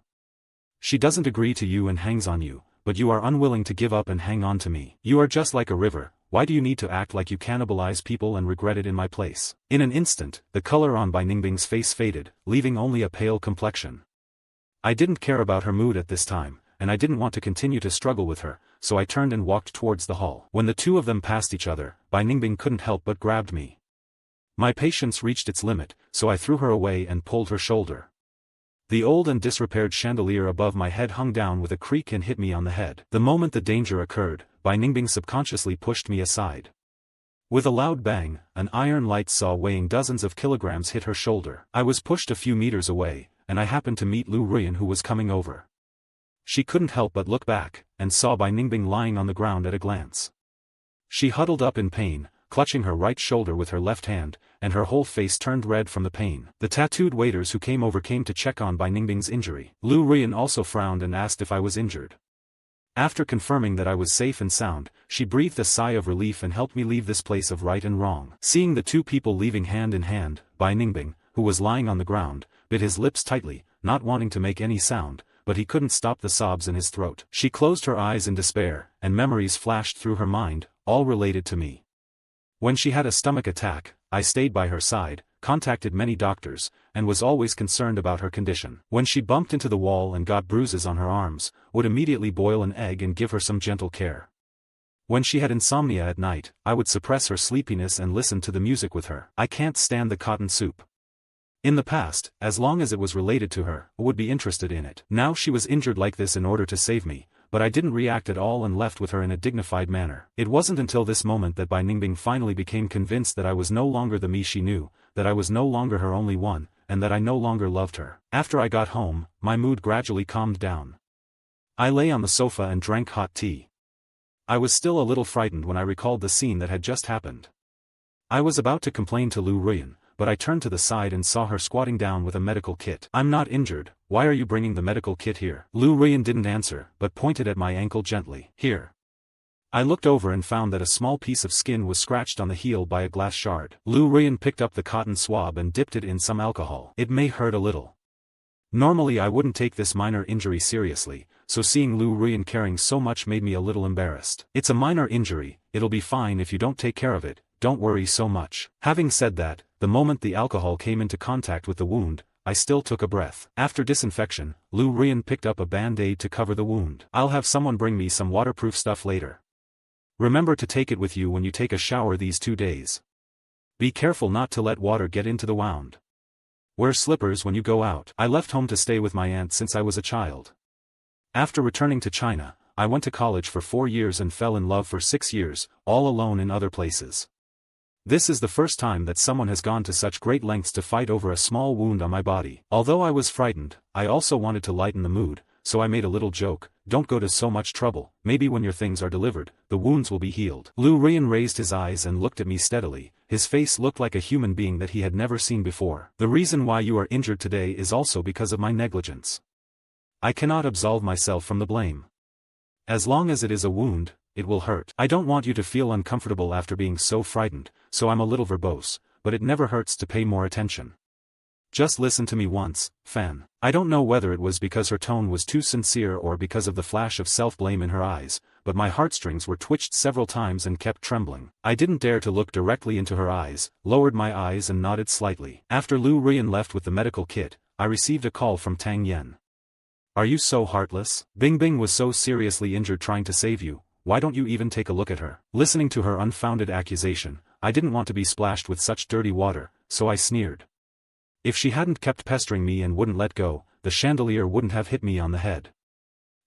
She doesn't agree to you and hangs on you, but you are unwilling to give up and hang on to me. You are just like a river. Why do you need to act like you cannibalize people and regret it in my place? In an instant, the color on Bai Ningbing's face faded, leaving only a pale complexion. I didn't care about her mood at this time, and I didn't want to continue to struggle with her, so I turned and walked towards the hall. When the 2 of them passed each other, Bai Ningbing couldn't help but grabbed me. My patience reached its limit, so I threw her away and pulled her shoulder. The old and disrepaired chandelier above my head hung down with a creak and hit me on the head. The moment the danger occurred, Bai Ningbing subconsciously pushed me aside. With a loud bang, an iron light saw weighing dozens of kilograms hit her shoulder. I was pushed a few meters away, and I happened to meet Lu Ruyan, who was coming over. She couldn't help but look back, and saw Bai Ningbing lying on the ground at a glance. She huddled up in pain, clutching her right shoulder with her left hand, and her whole face turned red from the pain. The tattooed waiters who came over came to check on Bai Ningbing's injury. Lu Ruyan also frowned and asked if I was injured. After confirming that I was safe and sound, she breathed a sigh of relief and helped me leave this place of right and wrong. Seeing the 2 people leaving hand in hand, Bai Ningbing, who was lying on the ground, bit his lips tightly, not wanting to make any sound, but he couldn't stop the sobs in his throat. She closed her eyes in despair, and memories flashed through her mind, all related to me. When she had a stomach attack, I stayed by her side, contacted many doctors, and was always concerned about her condition. When she bumped into the wall and got bruises on her arms, would immediately boil an egg and give her some gentle care. When she had insomnia at night, I would suppress her sleepiness and listen to the music with her. I can't stand the cotton soup. In the past, as long as it was related to her, I would be interested in it. Now she was injured like this in order to save me, but I didn't react at all and left with her in a dignified manner. It wasn't until this moment that Bai Ningbing finally became convinced that I was no longer the me she knew, that I was no longer her only one, and that I no longer loved her. After I got home, my mood gradually calmed down. I lay on the sofa and drank hot tea. I was still a little frightened when I recalled the scene that had just happened. I was about to complain to Lu Ruyan, but I turned to the side and saw her squatting down with a medical kit. I'm not injured, why are you bringing the medical kit here? Lu Ruyan didn't answer, but pointed at my ankle gently. Here. I looked over and found that a small piece of skin was scratched on the heel by a glass shard. Lu Ruyan picked up the cotton swab and dipped it in some alcohol. It may hurt a little. Normally I wouldn't take this minor injury seriously, so seeing Lu Ruyan caring so much made me a little embarrassed. It's a minor injury, it'll be fine if you don't take care of it, don't worry so much. Having said that, the moment the alcohol came into contact with the wound, I still took a breath. After disinfection, Lu Ruyan picked up a band-aid to cover the wound. I'll have someone bring me some waterproof stuff later. Remember to take it with you when you take a shower these 2 days. Be careful not to let water get into the wound. Wear slippers when you go out. I left home to stay with my aunt since I was a child. After returning to China, I went to college for 4 years and fell in love for 6 years, all alone in other places. This is the first time that someone has gone to such great lengths to fight over a small wound on my body. Although I was frightened, I also wanted to lighten the mood, so I made a little joke, don't go to so much trouble, maybe when your things are delivered, the wounds will be healed. Lu Ruyan raised his eyes and looked at me steadily, his face looked like a human being that he had never seen before. The reason why you are injured today is also because of my negligence. I cannot absolve myself from the blame. As long as it is a wound, it will hurt. I don't want you to feel uncomfortable after being so frightened, so I'm a little verbose, but it never hurts to pay more attention. Just listen to me once, Fan. I don't know whether it was because her tone was too sincere or because of the flash of self-blame in her eyes, but my heartstrings were twitched several times and kept trembling. I didn't dare to look directly into her eyes, lowered my eyes and nodded slightly. After Lu Ruyan left with the medical kit, I received a call from Tang Yen. Are you so heartless? Bing was so seriously injured trying to save you, why don't you even take a look at her? Listening to her unfounded accusation, I didn't want to be splashed with such dirty water, so I sneered. If she hadn't kept pestering me and wouldn't let go, the chandelier wouldn't have hit me on the head.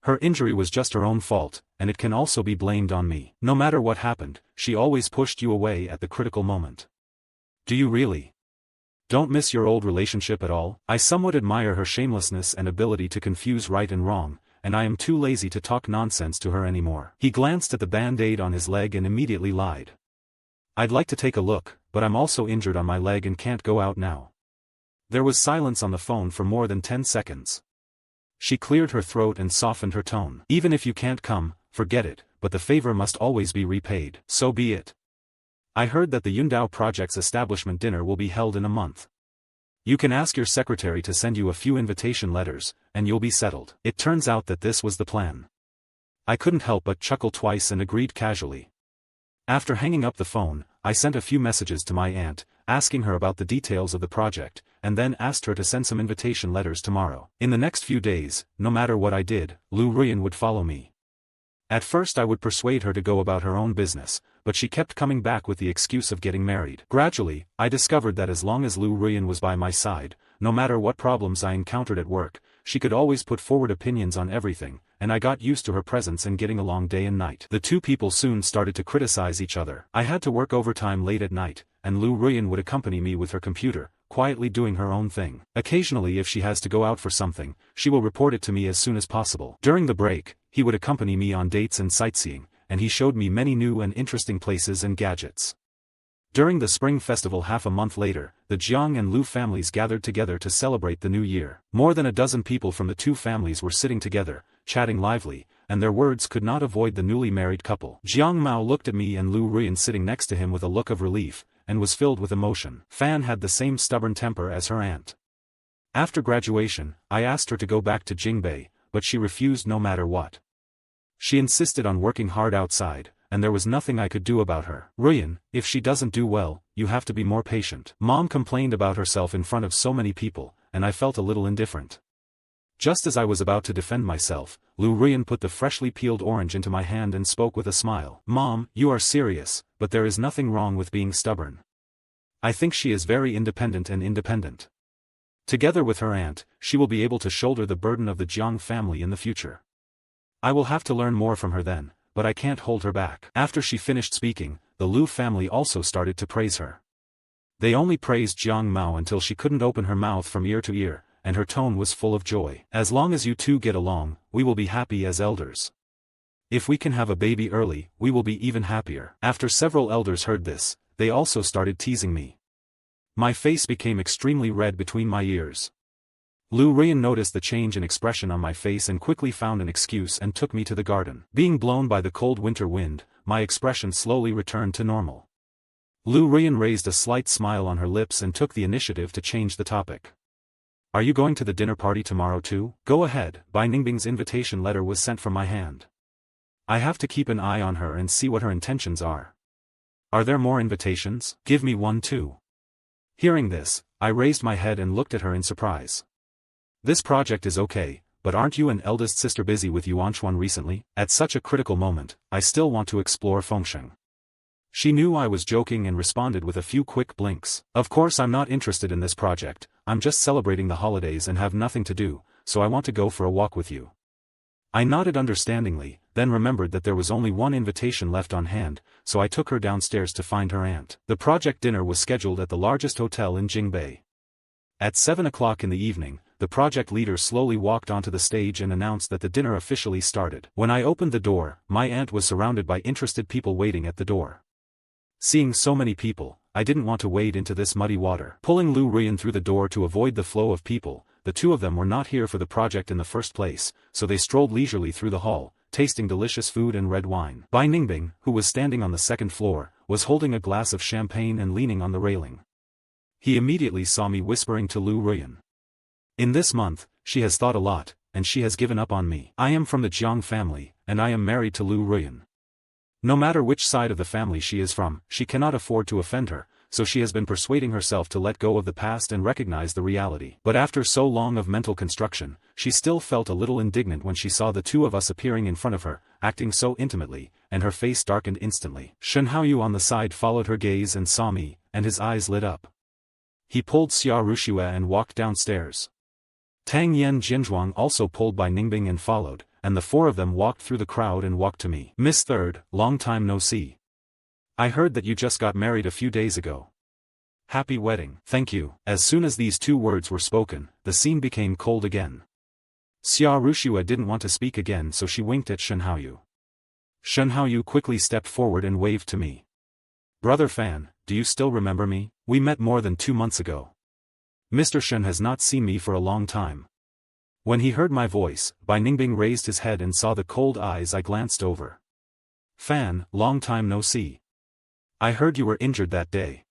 Her injury was just her own fault, and it can also be blamed on me. No matter what happened, she always pushed you away at the critical moment. Do you really? Don't miss your old relationship at all? I somewhat admire her shamelessness and ability to confuse right and wrong, and I am too lazy to talk nonsense to her anymore. He glanced at the band-aid on his leg and immediately lied. I'd like to take a look, but I'm also injured on my leg and can't go out now. There was silence on the phone for more than 10 seconds. She cleared her throat and softened her tone. Even if you can't come, forget it, but the favor must always be repaid. So be it. I heard that the Yundao Project's establishment dinner will be held in a month. You can ask your secretary to send you a few invitation letters, and you'll be settled. It turns out that this was the plan. I couldn't help but chuckle twice and agreed casually. After hanging up the phone, I sent a few messages to my aunt, asking her about the details of the project, and then asked her to send some invitation letters tomorrow. In the next few days, no matter what I did, Lu Ruyan would follow me. At first I would persuade her to go about her own business, but she kept coming back with the excuse of getting married. Gradually, I discovered that as long as Lu Ruyan was by my side, no matter what problems I encountered at work, she could always put forward opinions on everything, and I got used to her presence and getting along day and night. The two people soon started to criticize each other. I had to work overtime late at night, and Lu Ruyan would accompany me with her computer, quietly doing her own thing. Occasionally, if she has to go out for something, she will report it to me as soon as possible. During the break, he would accompany me on dates and sightseeing, and he showed me many new and interesting places and gadgets. During the Spring Festival half a month later, the Jiang and Lu families gathered together to celebrate the new year. More than a dozen people from the two families were sitting together, chatting lively, and their words could not avoid the newly married couple. Jiang Mao looked at me and Lu Ruyan sitting next to him with a look of relief, and was filled with emotion. Fan had the same stubborn temper as her aunt. After graduation, I asked her to go back to Jingbei, but she refused no matter what. She insisted on working hard outside, and there was nothing I could do about her. Ruyan, if she doesn't do well, you have to be more patient. Mom complained about herself in front of so many people, and I felt a little indifferent. Just as I was about to defend myself, Lu Ruyan put the freshly peeled orange into my hand and spoke with a smile. Mom, you are serious, but there is nothing wrong with being stubborn. I think she is very independent and independent. Together with her aunt, she will be able to shoulder the burden of the Jiang family in the future. I will have to learn more from her then, but I can't hold her back. After she finished speaking, the Lu family also started to praise her. They only praised Jiang Mao until she couldn't open her mouth from ear to ear, and her tone was full of joy. As long as you two get along, we will be happy as elders. If we can have a baby early, we will be even happier. After several elders heard this, they also started teasing me. My face became extremely red between my ears. Lu Ruyan noticed the change in expression on my face and quickly found an excuse and took me to the garden. Being blown by the cold winter wind, my expression slowly returned to normal. Lu Ruyan raised a slight smile on her lips and took the initiative to change the topic. Are you going to the dinner party tomorrow too? Go ahead. Bai Ningbing's invitation letter was sent from my hand. I have to keep an eye on her and see what her intentions are. Are there more invitations? Give me one too. Hearing this, I raised my head and looked at her in surprise. This project is okay, but aren't you and eldest sister busy with Yuanchuan recently? At such a critical moment, I still want to explore Fengsheng. She knew I was joking and responded with a few quick blinks. Of course I'm not interested in this project, I'm just celebrating the holidays and have nothing to do, so I want to go for a walk with you. I nodded understandingly, then remembered that there was only one invitation left on hand, so I took her downstairs to find her aunt. The project dinner was scheduled at the largest hotel in Jingbei. At 7 o'clock in the evening, the project leader slowly walked onto the stage and announced that the dinner officially started. When I opened the door, my aunt was surrounded by interested people waiting at the door. Seeing so many people, I didn't want to wade into this muddy water. Pulling Lu Ruyan through the door to avoid the flow of people, the two of them were not here for the project in the first place, so they strolled leisurely through the hall, tasting delicious food and red wine. Bai Ningbing, who was standing on the second floor, was holding a glass of champagne and leaning on the railing. He immediately saw me whispering to Lu Ruyan. In this month, she has thought a lot, and she has given up on me. I am from the Jiang family, and I am married to Lu Ruyan. No matter which side of the family she is from, she cannot afford to offend her, so she has been persuading herself to let go of the past and recognize the reality. But after so long of mental construction, she still felt a little indignant when she saw the two of us appearing in front of her, acting so intimately, and her face darkened instantly. Shen Haoyu on the side followed her gaze and saw me, and his eyes lit up. He pulled Xia Rushua and walked downstairs. Tang Yen Jinzhuang also pulled by Ningbing and followed, and the four of them walked through the crowd and walked to me. Miss Third, long time no see. I heard that you just got married a few days ago. Happy wedding. Thank you. As soon as these two words were spoken, the scene became cold again. Xia Rushua didn't want to speak again, so she winked at Shen Haoyu. Shen Haoyu quickly stepped forward and waved to me. Brother Fan, do you still remember me? We met more than 2 months ago. Mr. Shen has not seen me for a long time. When he heard my voice, Bai Ningbing raised his head and saw the cold eyes. I glanced over. Fan, long time no see. I heard you were injured that day.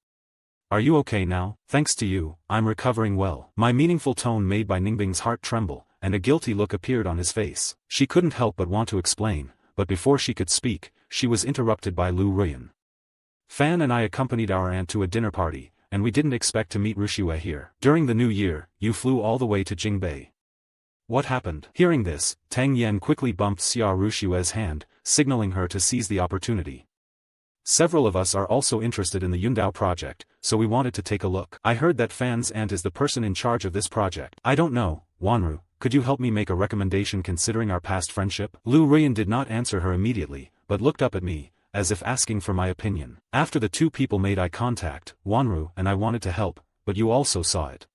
Are you okay now? Thanks to you, I'm recovering well. My meaningful tone made Bai Ningbing's heart tremble, and a guilty look appeared on his face. She couldn't help but want to explain, but before she could speak, she was interrupted by Lu Ruyan. Fan and I accompanied our aunt to a dinner party, and we didn't expect to meet Rushua here. During the new year, you flew all the way to Jingbei. What happened? Hearing this, Tang Yen quickly bumped Xia Rushua's hand, signaling her to seize the opportunity. Several of us are also interested in the Yundao project, so we wanted to take a look. I heard that Fan's aunt is the person in charge of this project. I don't know, Wanru, could you help me make a recommendation considering our past friendship? Lu Ruyan did not answer her immediately, but looked up at me, as if asking for my opinion. After the two people made eye contact, Wanru and I wanted to help, but you also saw it.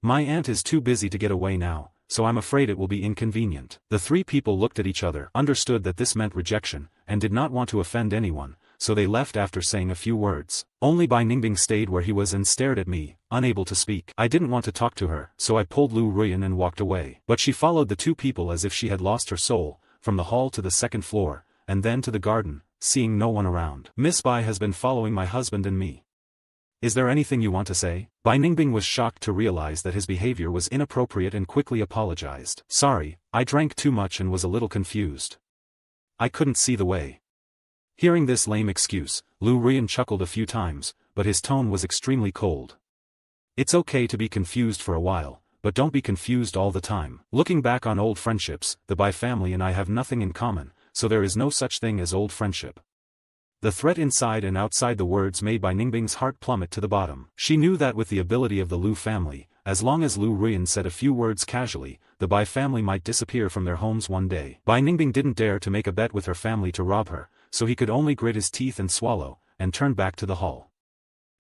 My aunt is too busy to get away now, so I'm afraid it will be inconvenient. The three people looked at each other, understood that this meant rejection, and did not want to offend anyone, so they left after saying a few words. Only Bai Ningbing stayed where he was and stared at me, unable to speak. I didn't want to talk to her, so I pulled Lu Ruyan and walked away. But she followed the two people as if she had lost her soul, from the hall to the second floor, and then to the garden, seeing no one around. Miss Bai has been following my husband and me. Is there anything you want to say? Bai Ningbing was shocked to realize that his behavior was inappropriate and quickly apologized. Sorry, I drank too much and was a little confused. I couldn't see the way. Hearing this lame excuse, Lu Ruyan chuckled a few times, but his tone was extremely cold. It's okay to be confused for a while, but don't be confused all the time. Looking back on old friendships, the Bai family and I have nothing in common, so there is no such thing as old friendship. The threat inside and outside the words made Bai Ningbing's heart plummet to the bottom. She knew that with the ability of the Lu family, as long as Lu Ruyan said a few words casually, the Bai family might disappear from their homes one day. Bai Ningbing didn't dare to make a bet with her family to rob her, so he could only grit his teeth and swallow, and turn back to the hall.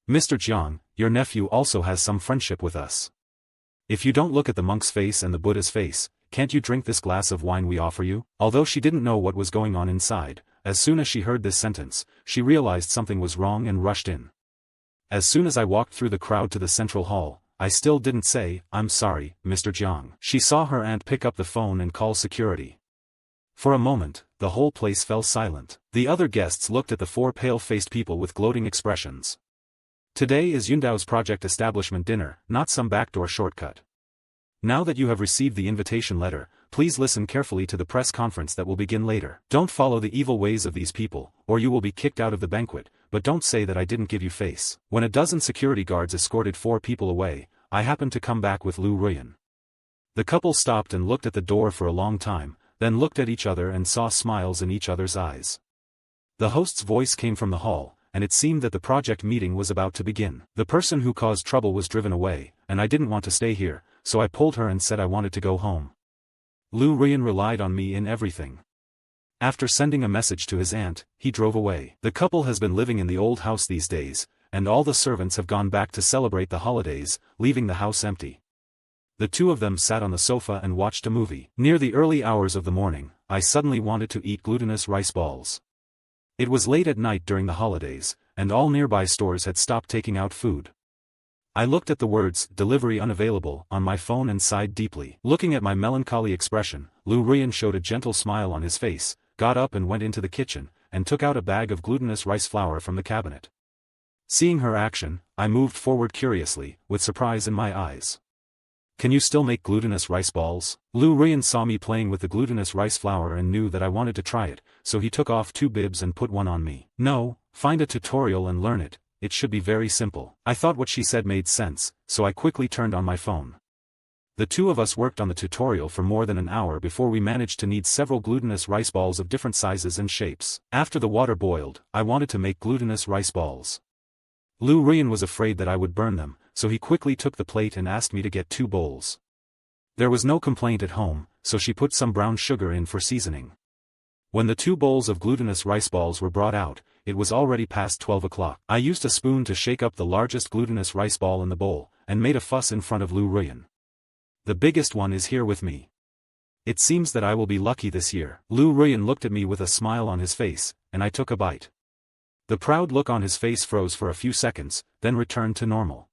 Mr. Jiang, your nephew also has some friendship with us. If you don't look at the monk's face and the Buddha's face, can't you drink this glass of wine we offer you? Although she didn't know what was going on inside, as soon as she heard this sentence, she realized something was wrong and rushed in. As soon as I walked through the crowd to the central hall, I still didn't say, I'm sorry, Mr. Jiang. She saw her aunt pick up the phone and call security. For a moment, the whole place fell silent. The other guests looked at the four pale-faced people with gloating expressions. Today is Yundao's project establishment dinner, not some backdoor shortcut. Now that you have received the invitation letter, please listen carefully to the press conference that will begin later. Don't follow the evil ways of these people, or you will be kicked out of the banquet, but don't say that I didn't give you face. When a dozen security guards escorted 4 people away, I happened to come back with Lu Ruyan. The couple stopped and looked at the door for a long time, then looked at each other and saw smiles in each other's eyes. The host's voice came from the hall, and it seemed that the project meeting was about to begin. The person who caused trouble was driven away, and I didn't want to stay here, so I pulled her and said I wanted to go home. Lu Ruyan relied on me in everything. After sending a message to his aunt, he drove away. The couple has been living in the old house these days, and all the servants have gone back to celebrate the holidays, leaving the house empty. The two of them sat on the sofa and watched a movie. Near the early hours of the morning, I suddenly wanted to eat glutinous rice balls. It was late at night during the holidays, and all nearby stores had stopped taking out food. I looked at the words, "Delivery unavailable," on my phone and sighed deeply. Looking at my melancholy expression, Lu Ruyan showed a gentle smile on his face, got up and went into the kitchen, and took out a bag of glutinous rice flour from the cabinet. Seeing her action, I moved forward curiously, with surprise in my eyes. Can you still make glutinous rice balls? Lu Ruyan saw me playing with the glutinous rice flour and knew that I wanted to try it, so he took off 2 bibs and put one on me. No, find a tutorial and learn it, it should be very simple. I thought what she said made sense, so I quickly turned on my phone. The two of us worked on the tutorial for more than an hour before we managed to knead several glutinous rice balls of different sizes and shapes. After the water boiled, I wanted to make glutinous rice balls. Lu Ruyan was afraid that I would burn them, so he quickly took the plate and asked me to get 2 bowls. There was no complaint at home, so she put some brown sugar in for seasoning. When the 2 bowls of glutinous rice balls were brought out, it was already past 12 o'clock. I used a spoon to shake up the largest glutinous rice ball in the bowl, and made a fuss in front of Lu Ruyan. The biggest one is here with me. It seems that I will be lucky this year. Lu Ruyan looked at me with a smile on his face, and I took a bite. The proud look on his face froze for a few seconds, then returned to normal.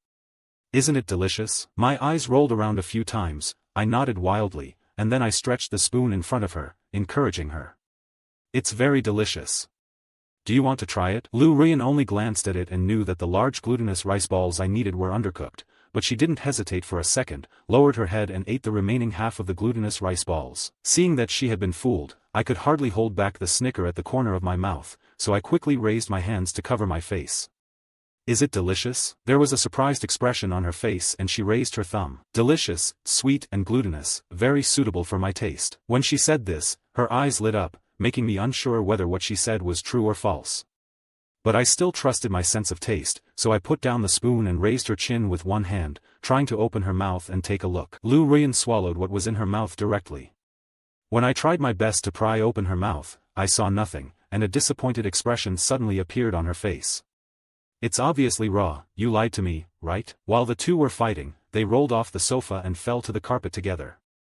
Isn't it delicious? My eyes rolled around a few times, I nodded wildly, and then I stretched the spoon in front of her, encouraging her. It's very delicious. Do you want to try it? Lu Ruyan only glanced at it and knew that the large glutinous rice balls I needed were undercooked, but she didn't hesitate for a second, lowered her head and ate the remaining half of the glutinous rice balls. Seeing that she had been fooled, I could hardly hold back the snicker at the corner of my mouth, so I quickly raised my hands to cover my face. Is it delicious? There was a surprised expression on her face and she raised her thumb. Delicious, sweet and glutinous, very suitable for my taste. When she said this, her eyes lit up, making me unsure whether what she said was true or false. But I still trusted my sense of taste, so I put down the spoon and raised her chin with one hand, trying to open her mouth and take a look. Lu Ruyan swallowed what was in her mouth directly. When I tried my best to pry open her mouth, I saw nothing, and a disappointed expression suddenly appeared on her face. It's obviously raw, you lied to me, right? While the 2 were fighting, they rolled off the sofa and fell to the carpet together.